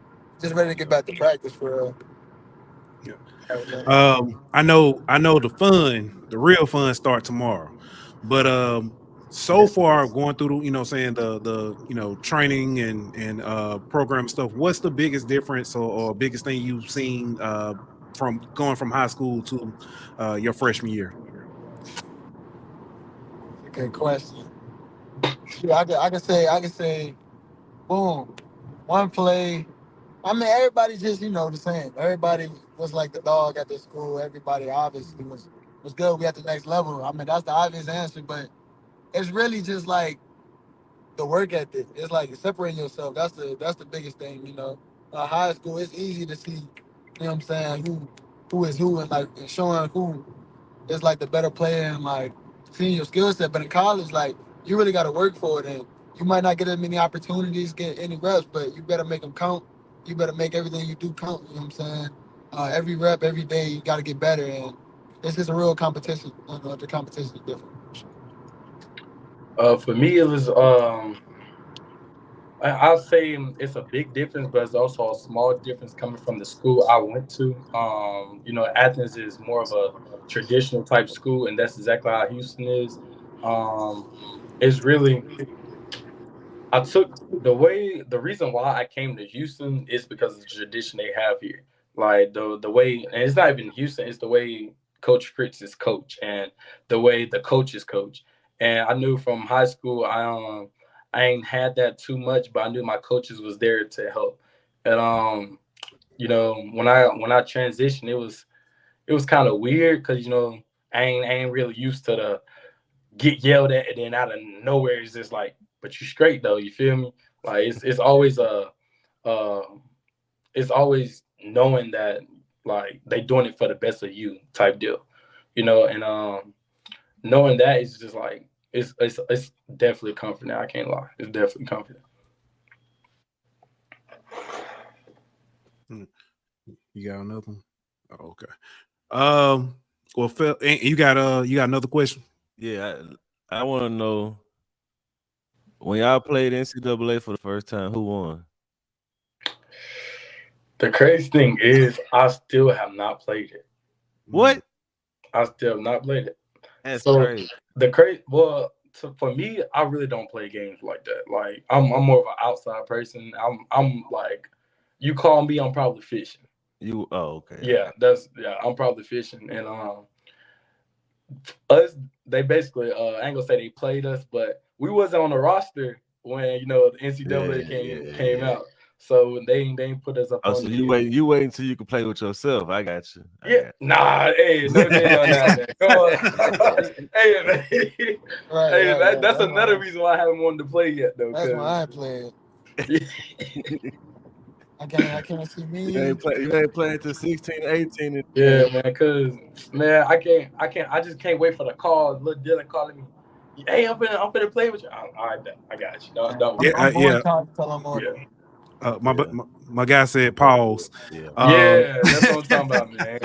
Speaker 6: just ready to get back to practice for real.
Speaker 2: I know the real fun start tomorrow. But so far going through the training and program stuff, what's the biggest difference or biggest thing you've seen from going from high school to your freshman year?
Speaker 6: Good question. I can say, boom, one play. I mean, everybody just the same. Everybody was like the dog at the school. Everybody obviously was good. We at the next level. I mean, that's the obvious answer, but it's really just like the work ethic. It's like separating yourself. That's the biggest thing. High school, it's easy to see. You know what I'm saying? Who is who, and like and showing who is like the better player and like seeing your skill set. But in college, like you really got to work for it, and you might not get as many opportunities, get any reps, but you better make them count. You better make everything you do count. You know what I'm saying? Every rep, every day, you got to get better, and it's just a real competition. The competition is different.
Speaker 5: For me, it was I'll say it's a big difference, but it's also a small difference coming from the school I went to. Athens is more of a traditional type school, and that's exactly how Houston is. It's really I took the reason why I came to Houston is because of the tradition they have here. Like the way, and it's not even Houston, it's the way Coach Fritz is coach and the way the coaches coach. And I knew from high school I ain't had that too much, but I knew my coaches was there to help. And when I transitioned, it was kind of weird because I ain't really used to the get yelled at, and then out of nowhere it's just like but you straight though. You feel me? Like it's always it's always knowing that like they doing it for the best of you type deal, you know. And knowing that is just like it's definitely comforting. I can't lie, it's definitely comforting.
Speaker 2: You got another one? Oh, okay. Well, Phil, you got another question?
Speaker 3: Yeah, I want to know, when y'all played NCAA for the first time, who won?
Speaker 5: The crazy thing is, I still have not played it.
Speaker 3: What?
Speaker 5: I still have not played it.
Speaker 3: That's
Speaker 5: So
Speaker 3: crazy.
Speaker 5: For me, I really don't play games like that. Like I'm more of an outside person. I'm like, you call me, I'm probably fishing.
Speaker 3: Okay.
Speaker 5: Yeah, I'm probably fishing. And they basically I ain't gonna say they played us, but we wasn't on the roster when, you know, the NCAA came out. So they ain't put us up on.
Speaker 3: So you wait until you can play with yourself. I got you.
Speaker 5: Nah, hey, no, man. Come on. Hey, man. That's another reason why I haven't wanted to play yet, though.
Speaker 6: That's why I played. I can't see me.
Speaker 3: You ain't playing till 16, 18.
Speaker 5: Yeah, man, cause man, I just can't wait for the call. Little Dylan calling me. Hey, I'm gonna play with you. All right, I got you. Don't worry.
Speaker 2: My guy said pause.
Speaker 5: Yeah, that's what I'm talking about, man.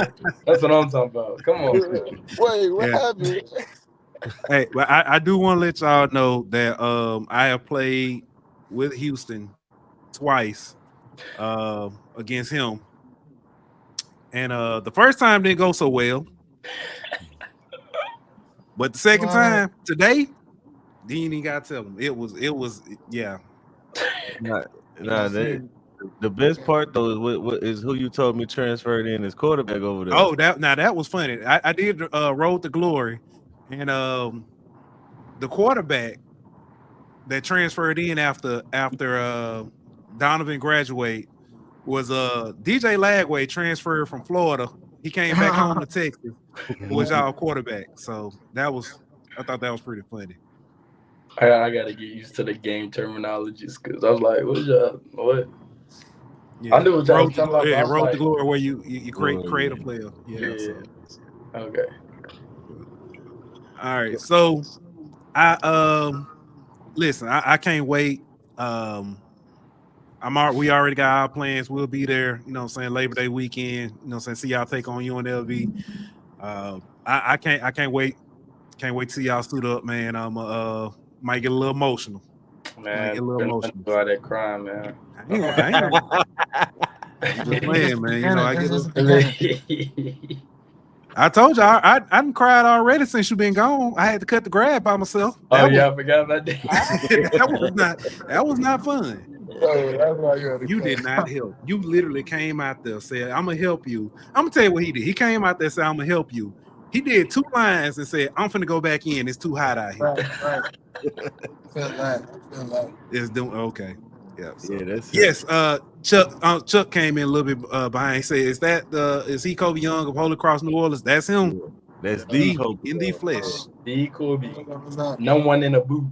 Speaker 5: That's what I'm talking about. Come on.
Speaker 6: Wait, what happened?
Speaker 2: Hey, but I do want to let y'all know that I have played with Houston twice against him, and the first time didn't go so well, but the second time today, then you ain't gotta tell him. It was yeah.
Speaker 3: The best part though is who you told me transferred in as quarterback over there.
Speaker 2: Oh, that was funny. I did Road to Glory, and the quarterback that transferred in after Donovan graduate was DJ Lagway, transferred from Florida. He came back home to Texas, was y'all quarterback. So I thought that was pretty funny.
Speaker 5: I gotta get used to the game terminologies because I was like, what?
Speaker 2: Yeah.
Speaker 5: I knew what y'all was talking about.
Speaker 2: Yeah, Road to Glory, where you create a player. Yeah. So.
Speaker 5: Okay.
Speaker 2: All right. So listen, I can't wait. We already got our plans. We'll be there, you know what I'm saying, Labor Day weekend, you know what I'm saying, see y'all take on UNLV. I can't wait. Can't wait to see y'all suit up, man. Might get a little emotional.
Speaker 5: Man, about that crime, man.
Speaker 2: I'm just playing, man. You know, I get I told you I done cried already since you've been gone. I had to cut the grab by myself.
Speaker 5: I forgot about that.
Speaker 2: that was not fun.
Speaker 6: Oh, that's why
Speaker 2: you did not help. You literally came out there, said, I'm gonna help you. I'm gonna tell you what he did. He came out there and said, I'm gonna help you. He did 2 lines and said, I'm finna go back in. It's too hot out here.
Speaker 6: Right. Feel like.
Speaker 2: It's doing okay. Yeah. So.
Speaker 3: Yeah, that's
Speaker 2: yes. Chuck came in a little bit behind. He said, is he Koby Young of Holy Cross, New Orleans? That's him.
Speaker 3: That's the
Speaker 2: Koby in the flesh.
Speaker 5: The Koby. No one in a booth.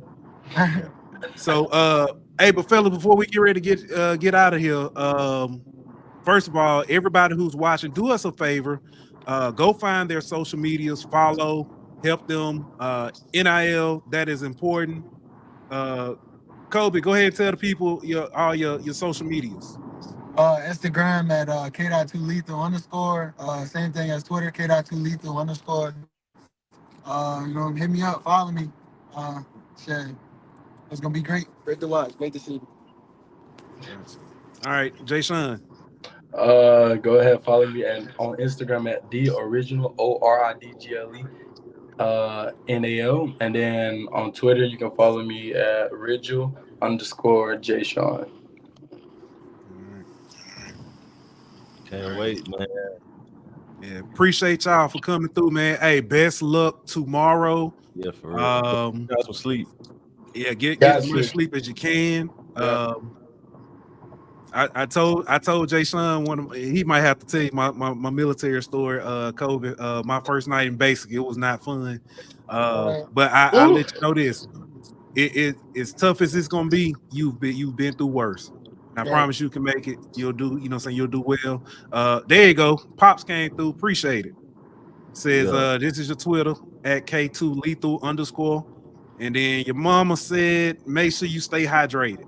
Speaker 2: So hey, but fellas, before we get ready to get out of here, first of all, everybody who's watching, do us a favor. Go find their social medias, follow, help them. NIL, that is important. Koby, go ahead and tell the people all your social medias.
Speaker 6: Instagram at K.2lethal_. Same thing as Twitter, K.2lethal_. Hit me up, follow me. Shit. It's gonna be great. Great to watch. Great to see you.
Speaker 2: All right, Jay Sean.
Speaker 5: Go ahead, follow me on Instagram at TheOriginal, ORIDGLE, NAL, and then on Twitter you can follow me at Ridgle_Jay Sean.
Speaker 3: Can't wait, man.
Speaker 2: Yeah, appreciate y'all for coming through, man. Hey, best luck tomorrow.
Speaker 3: Yeah, for real. Got some sleep.
Speaker 2: Yeah, get as much sleep as you can.
Speaker 5: Yeah.
Speaker 2: I told Jay Sean he might have to tell you my military story, Koby. My first night in basic, it was not fun. But I'll let you know this. as tough as it's gonna be, you've been through worse. And I
Speaker 6: Yeah.
Speaker 2: promise you can make it. You'll do, you'll do well. There you go. Pops came through. Appreciate it. Says this is your Twitter at K2 lethal _. And then your mama said, make sure you stay hydrated.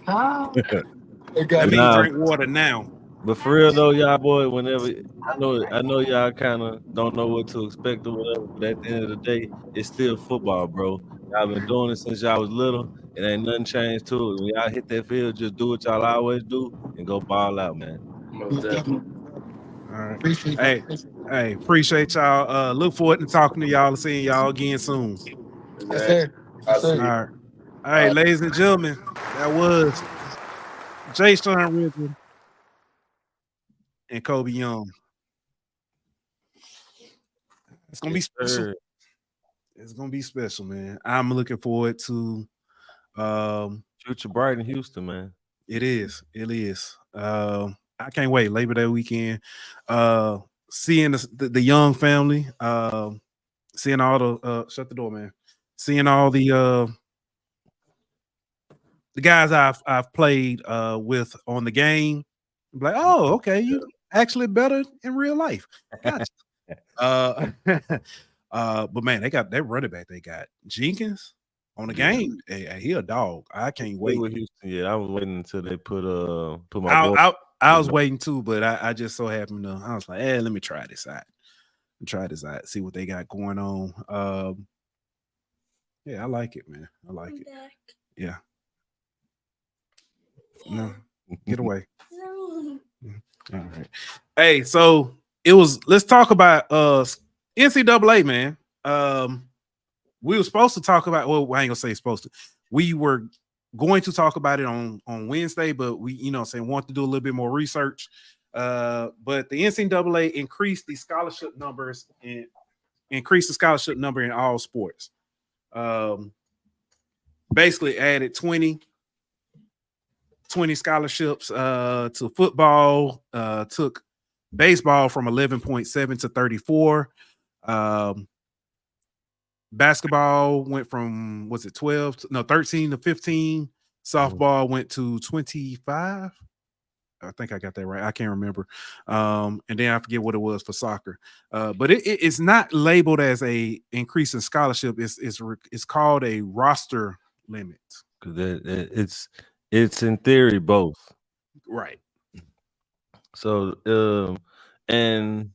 Speaker 2: That means drink water now.
Speaker 3: But for real though, y'all boy, whenever I know y'all kind of don't know what to expect or whatever, but at the end of the day, it's still football, bro. Y'all been doing it since y'all was little. It ain't nothing changed to it. When y'all hit that field, just do what y'all always do and go ball out, man.
Speaker 5: Most definitely.
Speaker 2: All right.
Speaker 6: Appreciate
Speaker 2: Hey, appreciate y'all. Look forward to talking to y'all and seeing y'all again soon.
Speaker 6: Yes, sir. Yes, sir.
Speaker 2: All right, ladies and gentlemen, that was Jonathon Owens and Koby Young. It's gonna be special. It's gonna be special, man. I'm looking forward to
Speaker 3: future bright in Houston, man.
Speaker 2: It is. I can't wait. Labor Day weekend. Seeing the Young family, seeing all the shut the door, man. Seeing all the guys I've played with on the game. I'm like, oh, okay, you actually better in real life. Gotcha. But man, they got that running back. They got Jenkins on the game. Hey, he a dog. I can't wait.
Speaker 3: With Houston, yeah, I was waiting until they put my.
Speaker 2: I was waiting too, but I just so happened to. I was like, hey, let me try this out. See what they got going on. Yeah, I like it, man. I like it. Yeah. No, get away. No. All right. Hey, so let's talk about NCAA, man. We were supposed to talk about, well, I ain't gonna say supposed to. We were going to talk about it on Wednesday, but we, want to do a little bit more research. But the NCAA increased the scholarship numbers and increased the scholarship number in all sports. Basically added 20 scholarships to football, took baseball from 11.7 to 34. Basketball went from 13 to 15. Softball went to 25. I think I got that right. I can't remember. And then I forget what it was for soccer. But it's not labeled as a increase in scholarship. It's called a roster limit.
Speaker 3: It's in theory both.
Speaker 2: Right.
Speaker 3: So and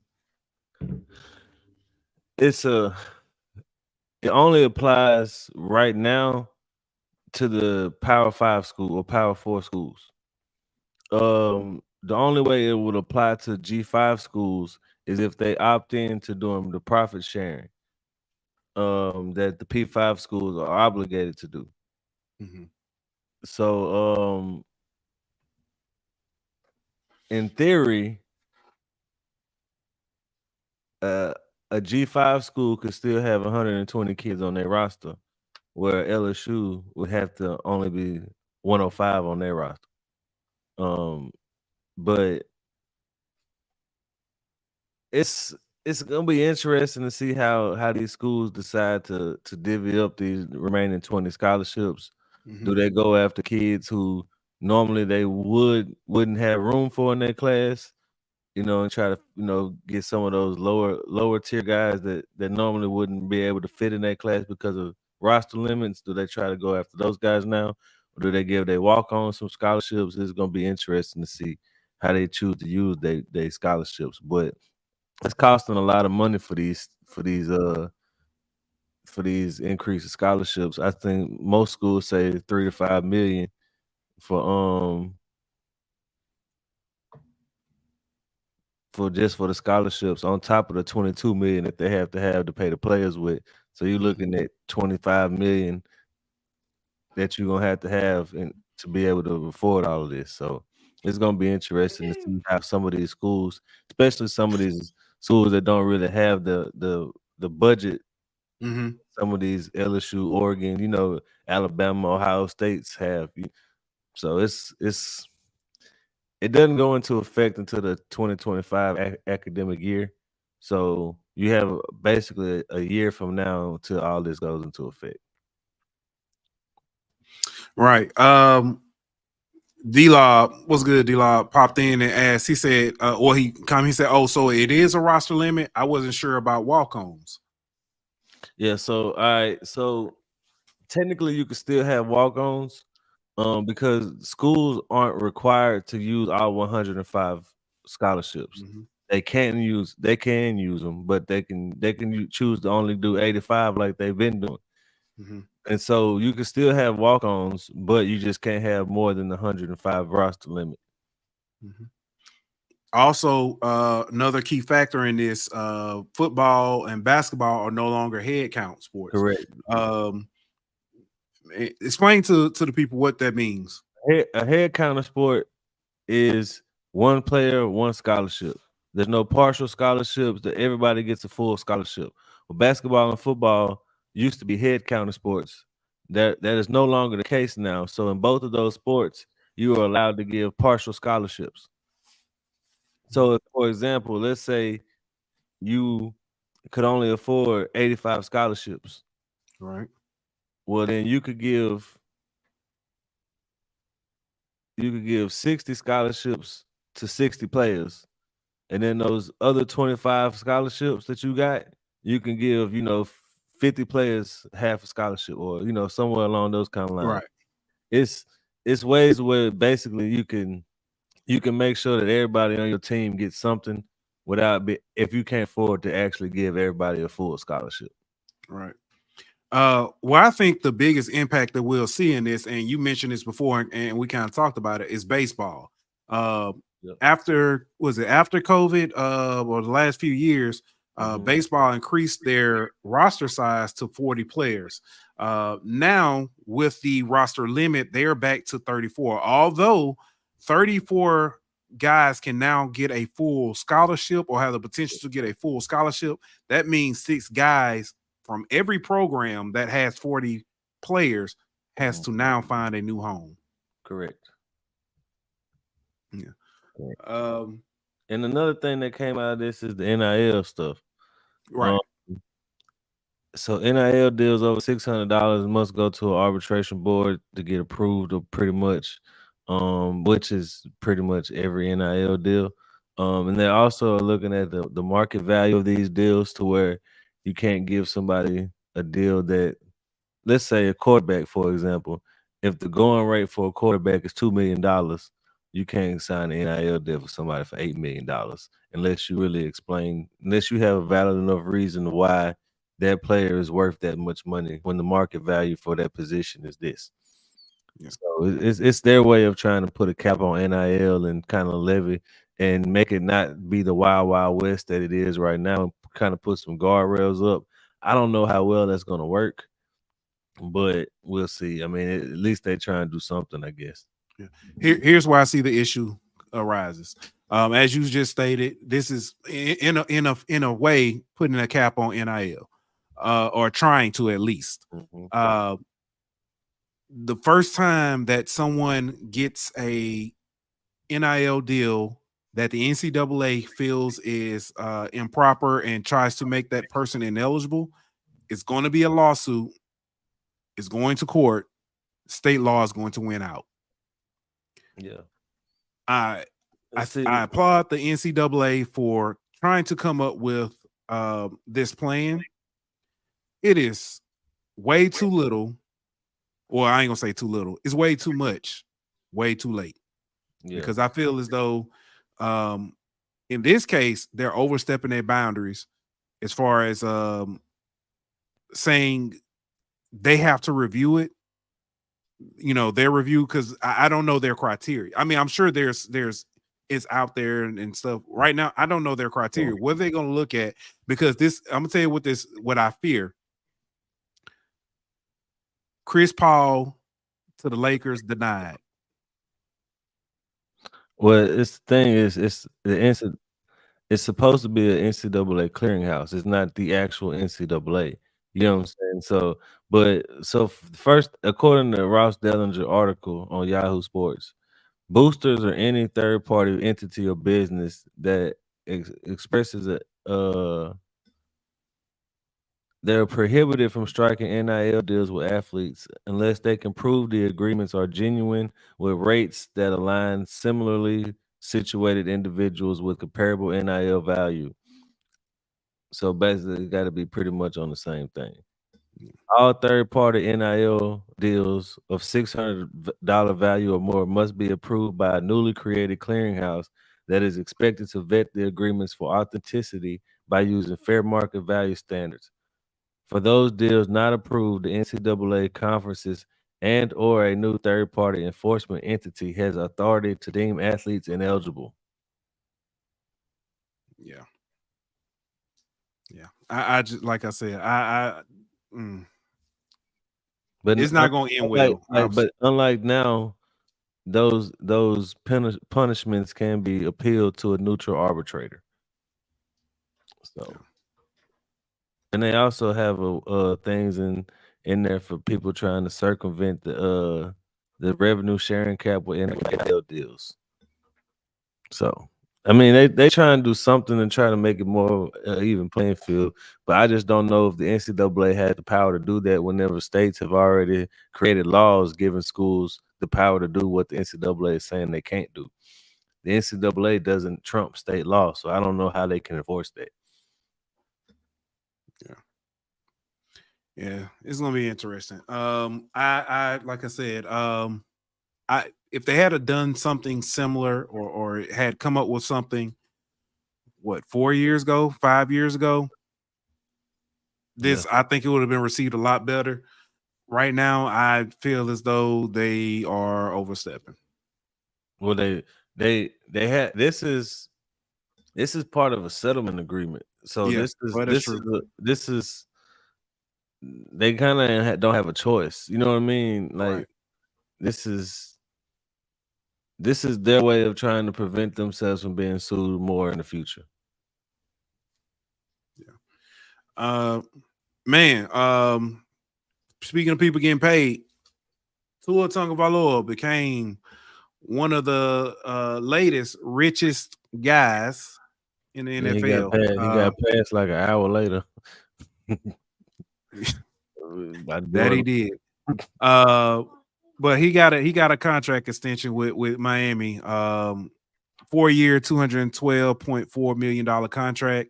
Speaker 3: it only applies right now to the Power 5 school or Power 4 schools. The only way it would apply to G5 schools is if they opt in to doing the profit sharing that the P5 schools are obligated to do.
Speaker 2: Mm-hmm.
Speaker 3: So in theory, a G5 school could still have 120 kids on their roster, where LSU would have to only be 105 on their roster. But it's gonna be interesting to see how these schools decide to divvy up these remaining 20 scholarships. Mm-hmm. Do they go after kids who normally they wouldn't have room for in their class, and try to get some of those lower tier guys that normally wouldn't be able to fit in their class because of roster limits? Do they try to go after those guys now, or do they give their walk-on some scholarships? It's gonna be interesting to see how they choose to use their scholarships, but it's costing a lot of money for these increased scholarships. I think most schools say 3 to 5 million for the scholarships on top of the 22 million that they have to pay the players with. So you're looking at 25 million that you're gonna have to be able to afford all of this. So it's gonna be interesting to see how some of these schools, especially some of these schools that don't really have the budget.
Speaker 2: Mm-hmm.
Speaker 3: Some of these LSU, Oregon, Alabama, Ohio States have. So it doesn't go into effect until the 2025 academic year. So you have basically a year from now until all this goes into effect.
Speaker 2: Right. D-Lob, what's good? D-Lob popped in and asked. He said, he said, "Oh, so it is a roster limit? I wasn't sure about walk-ons."
Speaker 3: Yeah. So all right. So technically, you can still have walk-ons, because schools aren't required to use all 105 scholarships.
Speaker 2: Mhm.
Speaker 3: They can use them, but they can choose to only do 85 like they've been doing.
Speaker 2: Mhm.
Speaker 3: And so you can still have walk-ons, but you just can't have more than the 105 roster limit.
Speaker 2: Mhm. Also, another key factor in this, football and basketball are no longer head count sports.
Speaker 3: Correct.
Speaker 2: Explain to the people what that means.
Speaker 3: A head counter sport is one player, one scholarship. There's no partial scholarships. That everybody gets a full scholarship. Well, basketball and football used to be head counter sports. That is no longer the case now. So in both of those sports, you are allowed to give partial scholarships. So, for example, let's say you could only afford 85 scholarships.
Speaker 2: Right.
Speaker 3: Well, then you could give 60 scholarships to 60 players. And then those other 25 scholarships that you got, you can give, 50 players half a scholarship, or, somewhere along those kind of lines.
Speaker 2: Right.
Speaker 3: It's ways where basically you can make sure that everybody on your team gets something if you can't afford to actually give everybody a full scholarship.
Speaker 2: Right. Well, I think the biggest impact that we'll see in this, and you mentioned this before, and we kind of talked about it, is baseball.
Speaker 3: Yep.
Speaker 2: After COVID, or the last few years, baseball increased their roster size to 40 players. Now, with the roster limit, they're back to 34. Although 34 guys can now get a full scholarship or have the potential to get a full scholarship, that means 6 guys from every program that has 40 players has to now find a new home.
Speaker 3: Correct.
Speaker 2: Yeah.
Speaker 3: Correct. And another thing that came out of this is the NIL stuff.
Speaker 2: Right.
Speaker 3: So NIL deals over $600 must go to an arbitration board to get approved, or pretty much, which is pretty much every NIL deal. And they're also looking at the market value of these deals, to where you can't give somebody a deal that, let's say a quarterback, for example, if the going rate for a quarterback is $2 million, you can't sign an NIL deal for somebody for $8 million unless you have a valid enough reason why that player is worth that much money when the market value for that position is this.
Speaker 2: Yeah.
Speaker 3: So it's their way of trying to put a cap on NIL and kind of levy and make it not be the wild, wild west that it is right now, and kind of put some guardrails up. I don't know how well that's going to work, but we'll see. I mean, at least they try and do something, I guess.
Speaker 2: Yeah. Here's where I see the issue arises. As you just stated, this is in a way putting a cap on NIL, or trying to, at least. The first time that someone gets a NIL deal that the NCAA feels is improper and tries to make that person ineligible, it's going to be a lawsuit. It's going to court. State law is going to win out.
Speaker 3: Yeah.
Speaker 2: I applaud the NCAA for trying to come up with this plan. It is way too little, or I ain't gonna say too little. It's way too much, way too late. Yeah. Because I feel as though, in this case, they're overstepping their boundaries as far as saying they have to review it. Their review, because I don't know their criteria. I mean, I'm sure there's it's out there and stuff. Right now, I don't know their criteria. What are they going to look at? Because I'm gonna tell you what I fear. Chris Paul to the Lakers denied.
Speaker 3: Well, it's the thing is, it's supposed to be an NCAA clearinghouse. It's not the actual NCAA. You know what I'm saying? So first, according to Ross Dellinger article on Yahoo Sports, boosters or any third-party entity or business that expresses they're prohibited from striking NIL deals with athletes unless they can prove the agreements are genuine with rates that align similarly situated individuals with comparable NIL value. So basically, it got to be pretty much on the same thing. All third-party NIL deals of $600 value or more must be approved by a newly created clearinghouse that is expected to vet the agreements for authenticity by using fair market value standards. For those deals not approved, the NCAA conferences and or a new third-party enforcement entity has authority to deem athletes ineligible.
Speaker 2: Yeah. I just like I said,
Speaker 3: But
Speaker 2: it's not going to end well.
Speaker 3: but unlike now, those punishments can be appealed to a neutral arbitrator. So, and they also have things in there for people trying to circumvent the revenue sharing cap with NIL deals. So, I mean, they try and do something and try to make it more even playing field, but I just don't know if the NCAA had the power to do that whenever states have already created laws giving schools the power to do what the NCAA is saying they can't do. The NCAA doesn't trump state law, so I don't know how they can enforce that.
Speaker 2: Yeah, it's gonna be interesting. I like I said, if they had done something similar or had come up with something, 4 years ago, 5 years ago, I think it would have been received a lot better. Right now, I feel as though they are overstepping.
Speaker 3: Well, they had this is part of a settlement agreement. So
Speaker 2: Yeah,
Speaker 3: this is they kind of don't have a choice. You know what I mean? Like
Speaker 2: Right.
Speaker 3: this is their way of trying to prevent themselves from being sued more in the future.
Speaker 2: Yeah. Man. Speaking of people getting paid, Tua Tagovailoa became one of the latest richest guys in the NFL.
Speaker 3: He got passed like an hour later.
Speaker 2: That he did. But he got a contract extension with Miami. 4-year, $212.4 million contract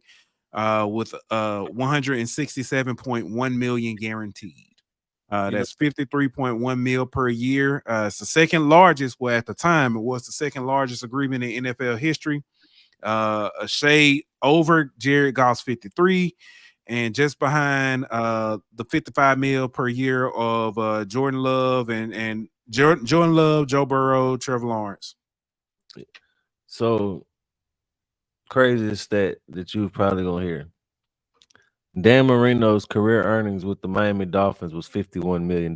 Speaker 2: with $167.1 million guaranteed. That's 53.1 mil per year. It's the second largest. Well, at the time, it was the second largest agreement in NFL history. A shade over Jared Goff's 53, and just behind the 55 mil per year of Jordan Love and Jordan Love, Joe Burrow, Trevor Lawrence.
Speaker 3: So crazy stat that you're probably gonna hear. Dan Marino's career earnings with the Miami Dolphins was $51 million.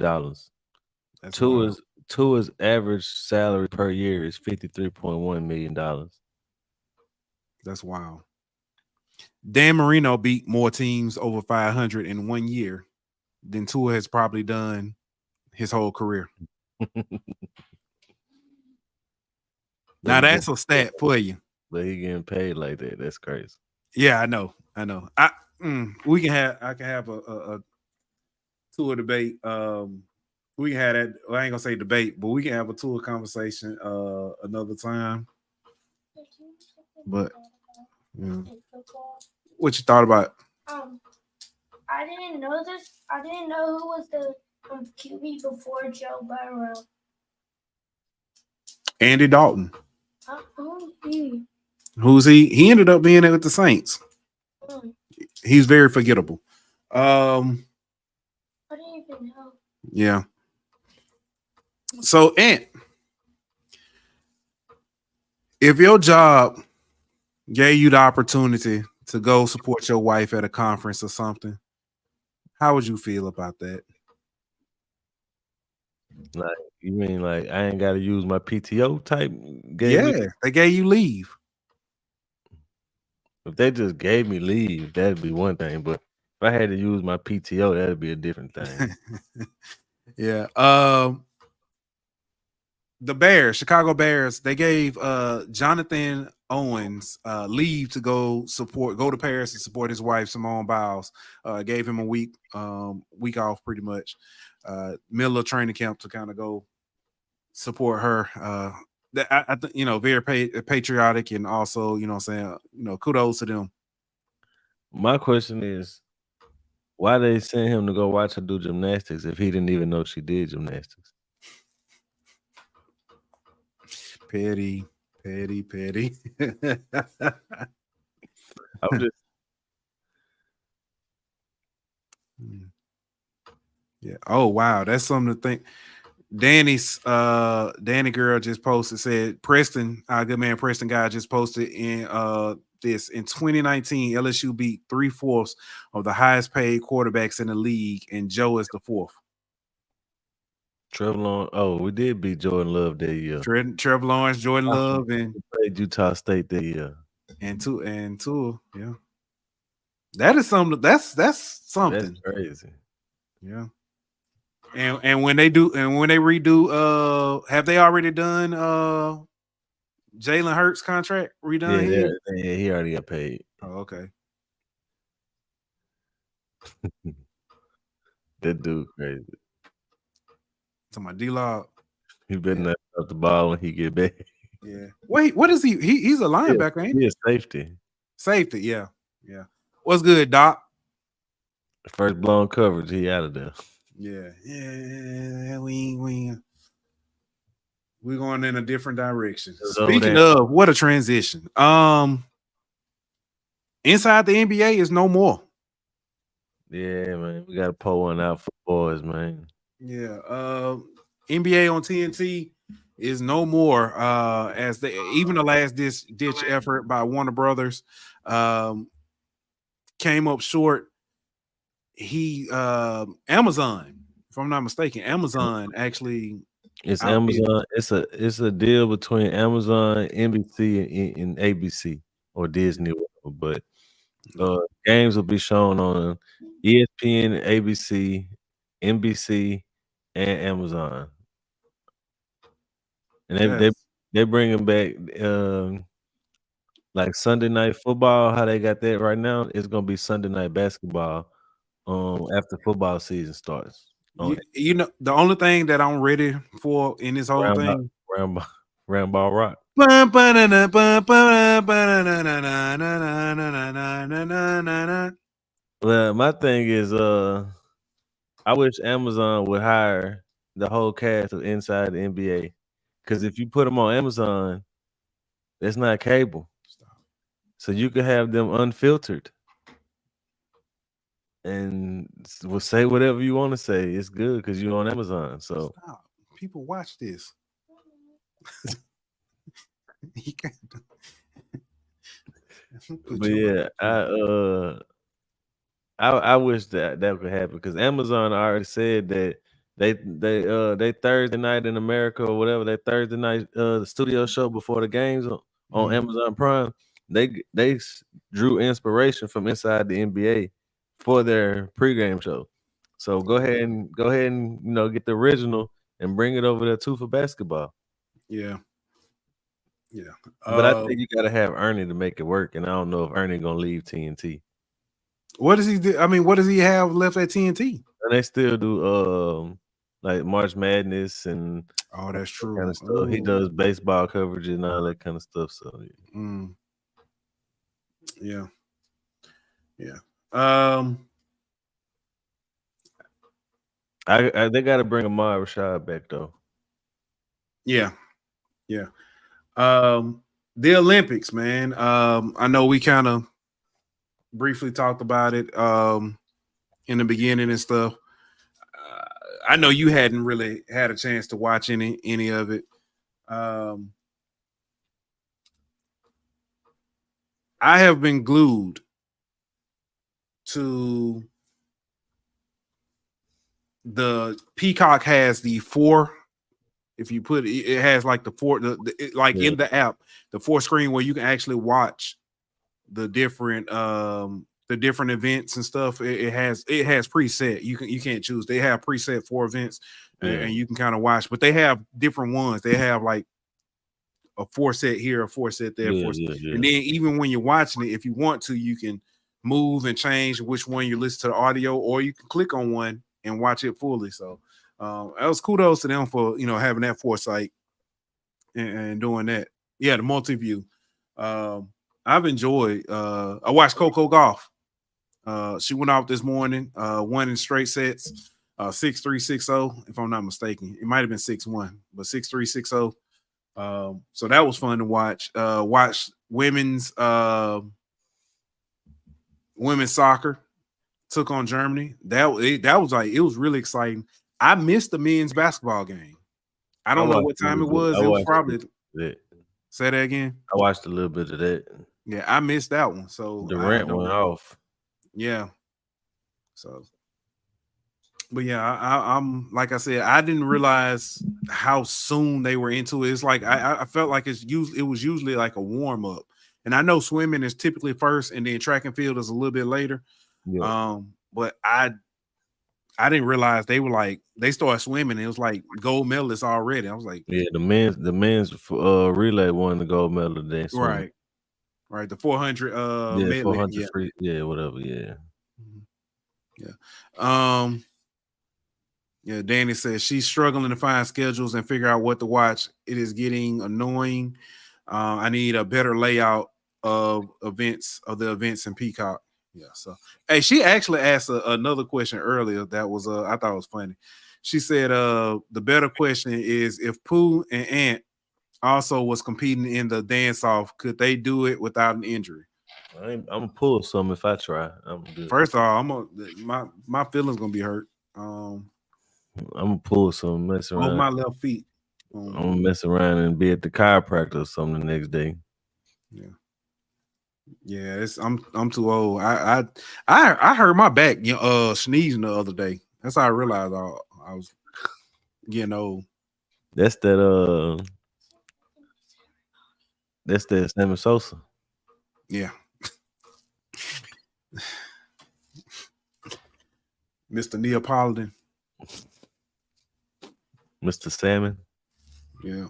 Speaker 3: Tua's average salary per year is $53.1 million.
Speaker 2: That's wild. Dan Marino beat more teams over 500 in 1 year than Tua has probably done his whole career. Now that's a stat for you.
Speaker 3: But he getting paid like that. That's crazy.
Speaker 2: Yeah, I know. We can have. I can have a Tua debate. We can have that. Well, I ain't gonna say debate, but we can have a Tua conversation another time. But what you thought about?
Speaker 4: I didn't know this. I didn't know who was the QB before Joe Burrow.
Speaker 2: Andy Dalton.
Speaker 4: Who's he?
Speaker 2: Who's he? He ended up being with the Saints. He's very forgettable.
Speaker 4: I didn't even know.
Speaker 2: Yeah. So, Ant, if your job gave you the opportunity to go support your wife at a conference or something, how would you feel about that?
Speaker 3: Like, you mean like I ain't got to use my PTO type?
Speaker 2: They gave you leave.
Speaker 3: If they just gave me leave, that'd be one thing. But if I had to use my PTO, that'd be a different thing.
Speaker 2: Yeah. the Bears, Chicago Bears, they gave Jonathon Owens leave to go to Paris and support his wife Simone Biles. Gave him a week off, pretty much. Middle of training camp to kind of go support her. I think very patriotic, and also kudos to them.
Speaker 3: My question is, why they send him to go watch her do gymnastics if he didn't even know she did gymnastics?
Speaker 2: Petty.
Speaker 3: I'm just
Speaker 2: yeah. Oh wow, that's something to think. Danny girl just posted, said Preston, our good man Preston guy just posted in in 2019 LSU beat 3/4 of the highest paid quarterbacks in the league, and Joe is the 4th.
Speaker 3: Trevor Lawrence. Oh, we did beat Jordan Love that year.
Speaker 2: Trevor Lawrence, Jordan Love, and
Speaker 3: played Utah State that year.
Speaker 2: And two, yeah. That is something. That's something.
Speaker 3: That's crazy.
Speaker 2: Yeah. And when they redo, have they already done Jalen Hurts contract redone?
Speaker 3: Yeah, he already got paid.
Speaker 2: Oh, okay.
Speaker 3: That dude crazy.
Speaker 2: To my D-Log.
Speaker 3: He better not stop the ball when he get back.
Speaker 2: Yeah. Wait, what is he? He's a linebacker, ain't he?
Speaker 3: He is safety.
Speaker 2: Safety, yeah. What's good, Doc?
Speaker 3: First blown coverage, he out of there.
Speaker 2: Yeah. We're going in a different direction. Speaking of, what a transition. Inside the NBA is no more.
Speaker 3: Yeah, man. We got to pull one out for boys, man.
Speaker 2: Yeah. NBA on TNT is no more. As even the last ditch effort by Warner Brothers came up short. Amazon, if I'm not mistaken, Amazon actually.
Speaker 3: It's Amazon. It's a deal between Amazon, NBC, and ABC or Disney, but games will be shown on ESPN, ABC, NBC, and Amazon. And they bringing back like Sunday night football. How they got that right now? It's gonna be Sunday night basketball after football season starts.
Speaker 2: The only thing that I'm ready for in this whole thing,
Speaker 3: round ball rock.
Speaker 2: Well,
Speaker 3: my thing is, I wish Amazon would hire the whole cast of Inside the NBA, because if you put them on Amazon, it's not cable, so you could have them unfiltered and will say whatever you want to say. It's good because you're on Amazon. So
Speaker 2: people watch this.
Speaker 3: But yeah, I wish that could happen, because Amazon already said that they Thursday night in America or whatever, that Thursday night the studio show before the games on Amazon Prime, they drew inspiration from Inside the NBA for their pregame show. So go ahead and get the original and bring it over there too for basketball.
Speaker 2: Yeah.
Speaker 3: But I think you gotta have Ernie to make it work, and I don't know if Ernie gonna leave TNT.
Speaker 2: What does he do? I mean, what does he have left at TNT?
Speaker 3: And they still do like March Madness and
Speaker 2: that's true.
Speaker 3: Kind of stuff. He does baseball coverage and all that kind of stuff. So
Speaker 2: yeah.
Speaker 3: They got to bring Ahmad Rashad back though.
Speaker 2: Yeah. The Olympics, man. I know we kind of briefly talked about it in the beginning and stuff. I know you hadn't really had a chance to watch any of it. I have been glued to the Peacock. Has the 4. If you put it has like the 4, in the app, the 4 screen where you can actually watch the different the different events and stuff. It has preset. You can't choose. They have preset for events, and you can kind of watch. But they have different ones. They have like a 4-set here, a 4-set there, and then even when you're watching it, if you want to, you can move and change which one you listen to the audio, or you can click on one and watch it fully. So that was kudos to them for having that foresight and doing that. Yeah, the multi-view. I've enjoyed. I watched Coco Golf. She went out this morning, won in straight sets, 6-3, 6-0, if I'm not mistaken. It might have been 6-1, but 6-3, 6-0. So that was fun to watch. Watch women's soccer took on Germany. That was really exciting. I missed the men's basketball game. I don't know what time it was. It was probably say that again.
Speaker 3: I watched a little bit of that.
Speaker 2: Yeah, I missed that one. So
Speaker 3: Durant went off.
Speaker 2: Yeah. So, but yeah, I'm like I said, I didn't realize how soon they were into it. It's like I felt like it was usually like a warm up, and I know swimming is typically first, and then track and field is a little bit later.
Speaker 3: Yeah.
Speaker 2: But I didn't realize they started swimming. And it was like gold medalists already. I was like,
Speaker 3: yeah, the men's relay won the gold medal today.
Speaker 2: Right. The 400 medley.
Speaker 3: 400 free, whatever.
Speaker 2: Yeah. Danny says she's struggling to find schedules and figure out what to watch. It is getting annoying. I need a better layout of the events in Peacock. Yeah. So, hey, she actually asked another question earlier that was I thought it was funny. She said the better question is if Pooh and Ant also was competing in the dance off, could they do it without an injury?
Speaker 3: I'm gonna pull some if I try.
Speaker 2: First of all, my feelings gonna be hurt.
Speaker 3: I'm gonna pull some, mess around
Speaker 2: on my left feet.
Speaker 3: I'm gonna mess around and be at the chiropractor or something the next day.
Speaker 2: Yeah, I'm too old. I hurt my back sneezing the other day. That's how I realized I was getting old.
Speaker 3: That's that Sammy Sosa.
Speaker 2: Yeah. Mr. Neapolitan.
Speaker 3: Mr. Salmon.
Speaker 2: Yeah.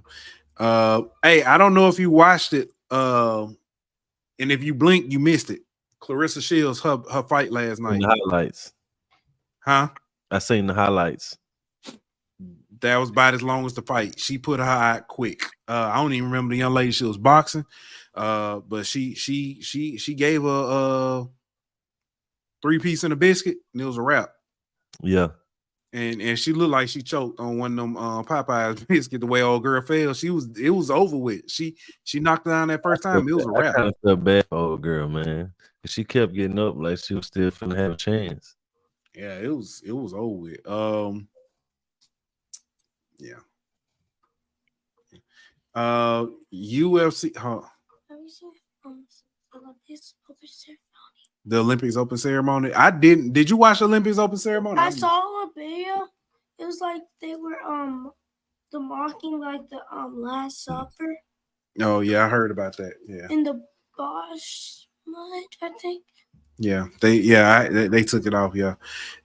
Speaker 2: Hey, I don't know if you watched it. And if you blinked, you missed it. Claressa Shields, her fight last night.
Speaker 3: The highlights.
Speaker 2: Huh?
Speaker 3: I seen the highlights.
Speaker 2: That was about as long as the fight. She put her out quick. I don't even remember the young lady she was boxing. But she gave a 3-piece and a biscuit, and it was a wrap.
Speaker 3: Yeah.
Speaker 2: And she looked like she choked on one of them Popeyes biscuit. The way old girl fell, it was over with. She knocked her down that first time. It was a wrap.
Speaker 3: I kind of felt bad for old girl, man. She kept getting up like she was still finna have a chance.
Speaker 2: Yeah, it was over with. Yeah. UFC.
Speaker 4: Have you seen
Speaker 2: the Olympics Open ceremony? I didn't. Did you watch the Olympics Open ceremony?
Speaker 4: I saw a video. It was like they were the mocking like the Last Supper.
Speaker 2: Oh yeah, I heard about that. Yeah.
Speaker 4: In the Bosch mud, I think.
Speaker 2: Yeah, they took it off. Yeah,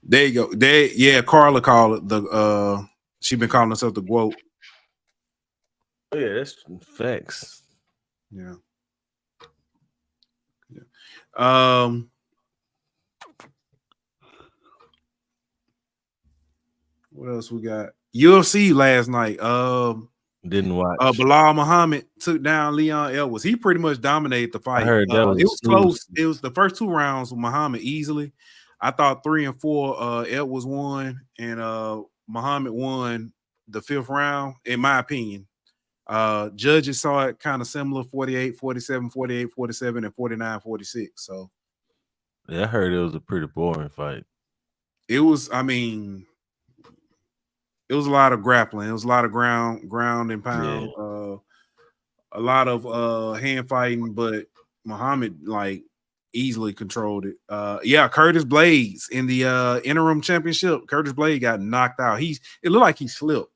Speaker 2: there you go. Carla called it the. She been calling herself the GWOAT.
Speaker 3: Oh, yeah, that's facts.
Speaker 2: Yeah. What else we got? UFC last night.
Speaker 3: Didn't watch.
Speaker 2: Bilal Muhammad took down Leon Edwards. He pretty much dominated the fight.
Speaker 3: I heard that
Speaker 2: it was close. It was the first 2 rounds with Muhammad easily. I thought 3 and 4 Edwards won, and Muhammad won the 5th round, in my opinion. Judges saw it kind of similar, 48-47, 48-47, and 49-46. So
Speaker 3: yeah, I heard it was a pretty boring fight.
Speaker 2: It was, I mean, it was a lot of grappling. It was a lot of ground and pound, a lot of hand fighting, but Muhammad like easily controlled it. Curtis Blades in the interim championship. Curtis Blades got knocked out. It looked like he slipped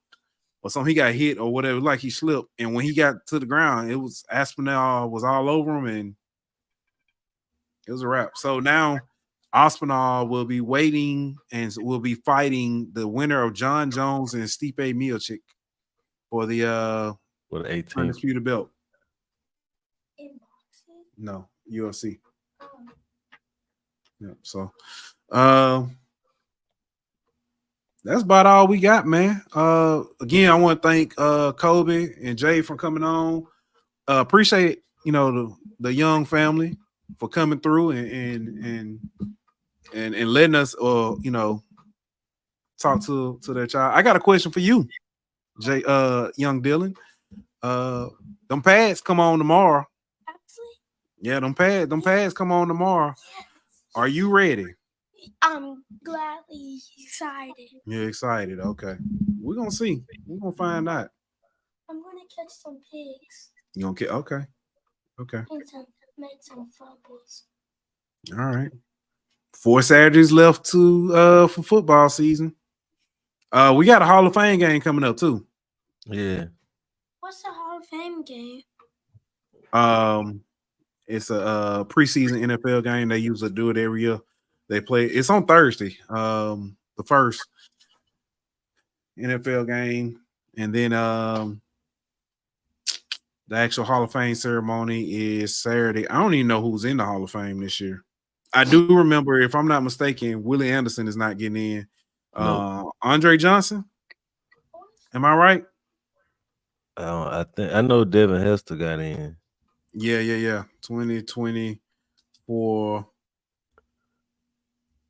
Speaker 2: or something. He got hit or whatever. Like he slipped, and when he got to the ground, it was Aspinall was all over him, It was a wrap. So now Aspinall will be waiting and will be fighting the winner of John Jones and Stipe Miocic for the
Speaker 3: 18th.
Speaker 2: undisputed belt.
Speaker 4: In boxing?
Speaker 2: No, UFC.
Speaker 4: Oh.
Speaker 2: Yeah. So that's about all we got, man. Again, I want to thank Kobe and Jay for coming on. Appreciate the Young family for coming through and letting us talk to their child. I got a question for you, Jay, young Dylan. Them pads come on tomorrow.
Speaker 4: Actually,
Speaker 2: Yeah, them pads come on tomorrow.
Speaker 4: yes.
Speaker 2: Are you ready?
Speaker 4: I'm gladly excited.
Speaker 2: You're excited. Okay. We're gonna see. We're gonna find out.
Speaker 4: I'm gonna catch some pigs
Speaker 2: You gonna get okay. Okay.
Speaker 4: and make some fumbles.
Speaker 2: All right. 4 Saturdays left to for football season. We got a Hall of Fame game coming up too.
Speaker 3: Yeah.
Speaker 4: What's the Hall of Fame game?
Speaker 2: It's a preseason NFL game. They usually do it every year. They play. It's on Thursday. The first NFL game, and then the actual Hall of Fame ceremony is Saturday. I don't even know who's in the Hall of Fame this year. I do remember, if I'm not mistaken, Willie Anderson is not getting in.
Speaker 3: No.
Speaker 2: Andre Johnson. Am I right?
Speaker 3: I think I know Devin Hester got in.
Speaker 2: Yeah. 2024.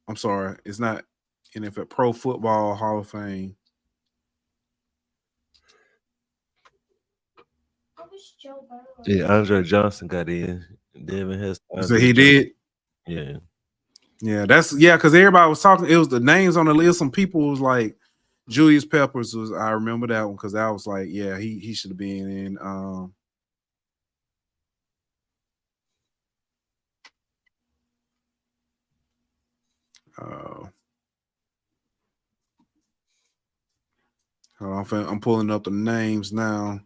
Speaker 2: I'm sorry, it's not NFL Pro Football Hall of Fame.
Speaker 4: I wish Joe Burrow.
Speaker 3: Yeah, Andre Johnson got in. Devin Hester.
Speaker 2: So he did.
Speaker 3: Yeah.
Speaker 2: Yeah, because everybody was talking. It was the names on the list. Some people was like Julius Peppers was. I remember that one because I was like, yeah, he should have been in. Hold on, I'm pulling up the names now.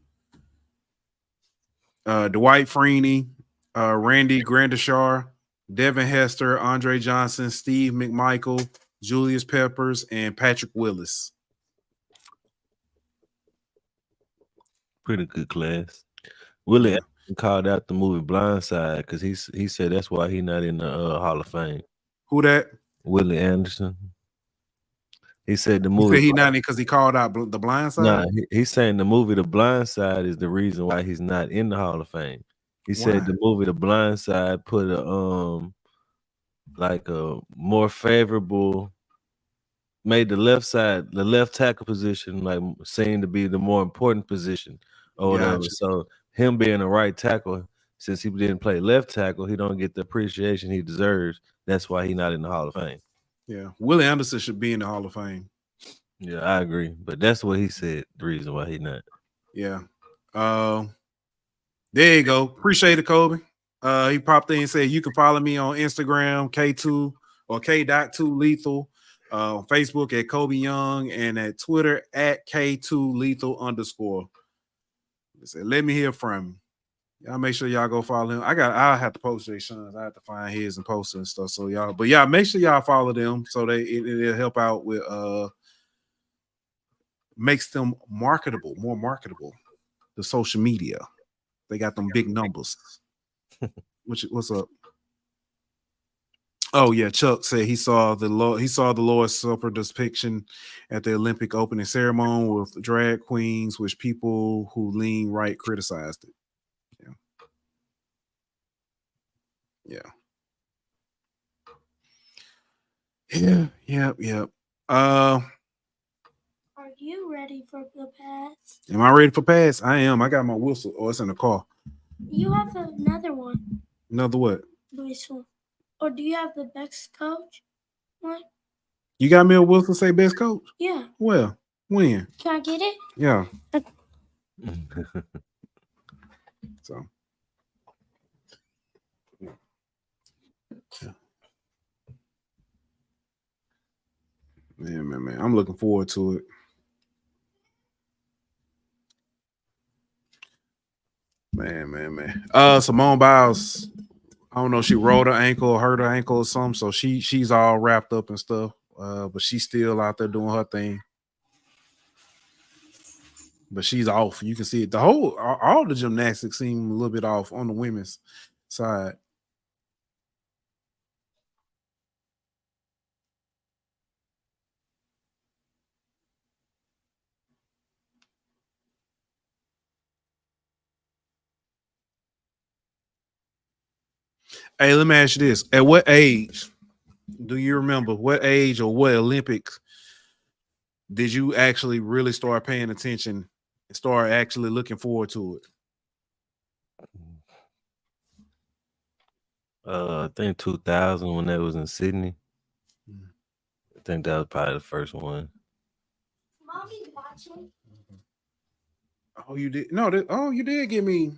Speaker 2: Dwight Freeney, Randy Grandishar, Devin Hester, Andre Johnson, Steve McMichael, Julius Peppers, and Patrick Willis.
Speaker 3: Pretty good class. Willie called out the movie Blindside because he said that's why he's not in the Hall of Fame.
Speaker 2: Who that?
Speaker 3: Willie Anderson. He said the
Speaker 2: He
Speaker 3: movie.
Speaker 2: said he not in because he called out The Blind Side.
Speaker 3: Nah, he's saying the movie The Blind Side is the reason why he's not in the Hall of Fame. He said the movie The Blind Side put a like a more favorable, made the left side, the left tackle position, like seemed to be the more important position or whatever.
Speaker 2: Gotcha.
Speaker 3: So him being a right tackle, since he didn't play left tackle, he don't get the appreciation he deserves. That's why he's not in the Hall of Fame.
Speaker 2: Yeah, Willie Anderson should be in the Hall of Fame.
Speaker 3: Yeah, I agree. But that's what he said, the reason why he not.
Speaker 2: Yeah. There you go. Appreciate it, Kobe. He popped in and said you can follow me on Instagram, K2 or K.2 Lethal, on Facebook at Koby Young, and at Twitter at K2 Lethal _. He said, let me hear from you. Y'all make sure y'all go follow him. I'll have to post Jay Sean's. I have to find his and post it and stuff. So y'all, but yeah, make sure y'all follow them so it'll help out with makes them marketable, more marketable. The social media. They got them big numbers. What's up? Oh yeah, Chuck said he saw the Lord's Supper depiction at the Olympic opening ceremony with drag queens, which people who lean right criticized it. Yeah.
Speaker 4: Are you ready for the pass?
Speaker 2: Am I ready for pass? I am. I got my whistle. Oh, it's in the car.
Speaker 4: You have another one.
Speaker 2: Another what?
Speaker 4: This one. Or do you have the best coach one?
Speaker 2: You got me a whistle say best coach?
Speaker 4: Yeah.
Speaker 2: Well, when?
Speaker 4: Can I get it?
Speaker 2: Yeah. So. Man. I'm looking forward to it. Man. Simone Biles I don't know, she rolled her ankle or hurt her ankle or something, so she's all wrapped up and stuff. But she's still out there doing her thing. But she's off. You can see it. All the gymnastics seem a little bit off on the women's side. Hey, let me ask you this. At what age do you remember, what age or what Olympics did you actually really start paying attention and start actually looking forward to it?
Speaker 3: I think 2000 when that was in Sydney. I think that was probably the first one.
Speaker 4: Mommy's watching.
Speaker 2: Oh, you did? No, you did give me.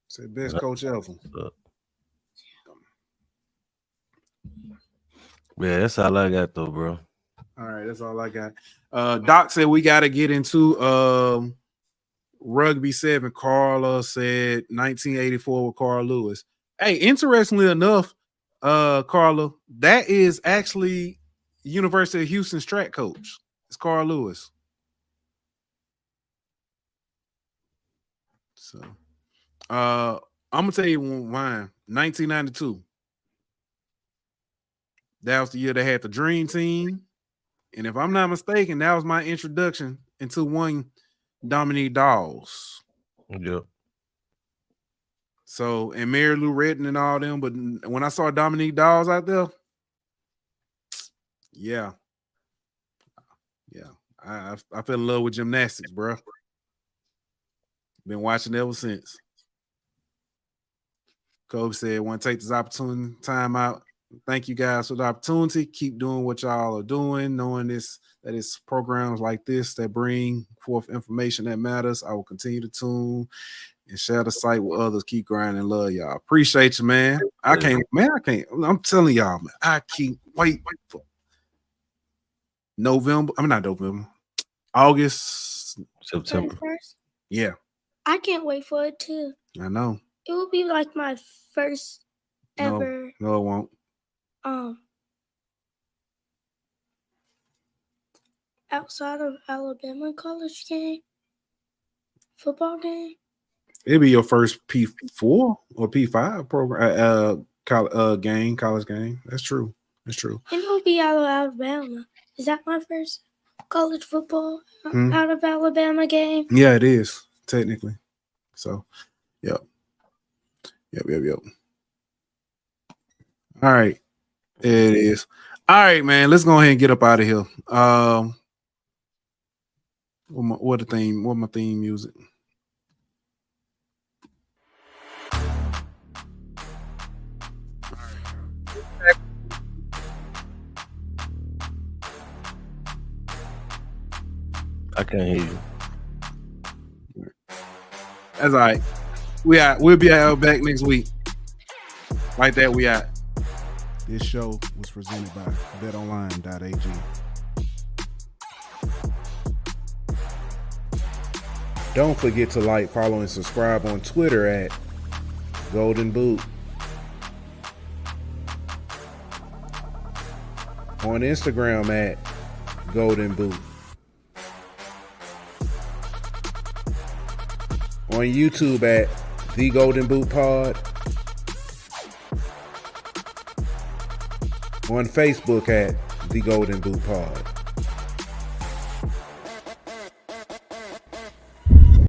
Speaker 2: Say best coach ever.
Speaker 3: Yeah, that's all I got though, bro.
Speaker 2: All right, that's all I got. Doc said we got to get into Rugby 7. Carla said 1984 with Carl Lewis. Hey, interestingly enough, Carla, that is actually University of Houston's track coach. It's Carl Lewis. So, I'm gonna tell you mine. 1992. That was the year they had the Dream Team. And if I'm not mistaken, that was my introduction into one Dominique Dawes.
Speaker 3: Yep.
Speaker 2: So, and Mary Lou Retton and all them. But when I saw Dominique Dawes out there, yeah. I fell in love with gymnastics, bro. Been watching ever since. Kobe said, want to take this opportunity, time out. Thank you guys for the opportunity. Keep doing what y'all are doing, knowing that it's programs like this that bring forth information that matters. I will continue to tune and share the site with others. Keep grinding. Love y'all. Appreciate you, man. I can't. I'm telling y'all, man. I can't wait for November. I'm not November. August,
Speaker 3: September.
Speaker 4: 31st.
Speaker 2: Yeah.
Speaker 4: I can't wait for it too.
Speaker 2: I know.
Speaker 4: It will be like my first ever.
Speaker 2: No, it won't.
Speaker 4: Outside of Alabama college game, football game.
Speaker 2: It'll be your first P4 or P5 program college game. That's true. That's true.
Speaker 4: And it will be out of Alabama. Is that my first college football out of Alabama game?
Speaker 2: Yeah, it is technically. So, yep. All right. It is. All right, man. Let's go ahead and get up out of here. What my theme music?
Speaker 3: I can't hear you.
Speaker 2: That's all right. We'll be back next week. Like that, we out.
Speaker 1: This show was presented by betonline.ag. Don't forget to like, follow, and subscribe on Twitter at Golden Boot. On Instagram at Golden Boot. On YouTube at The Golden Boot Pod. On Facebook at The Golden Boot Pod.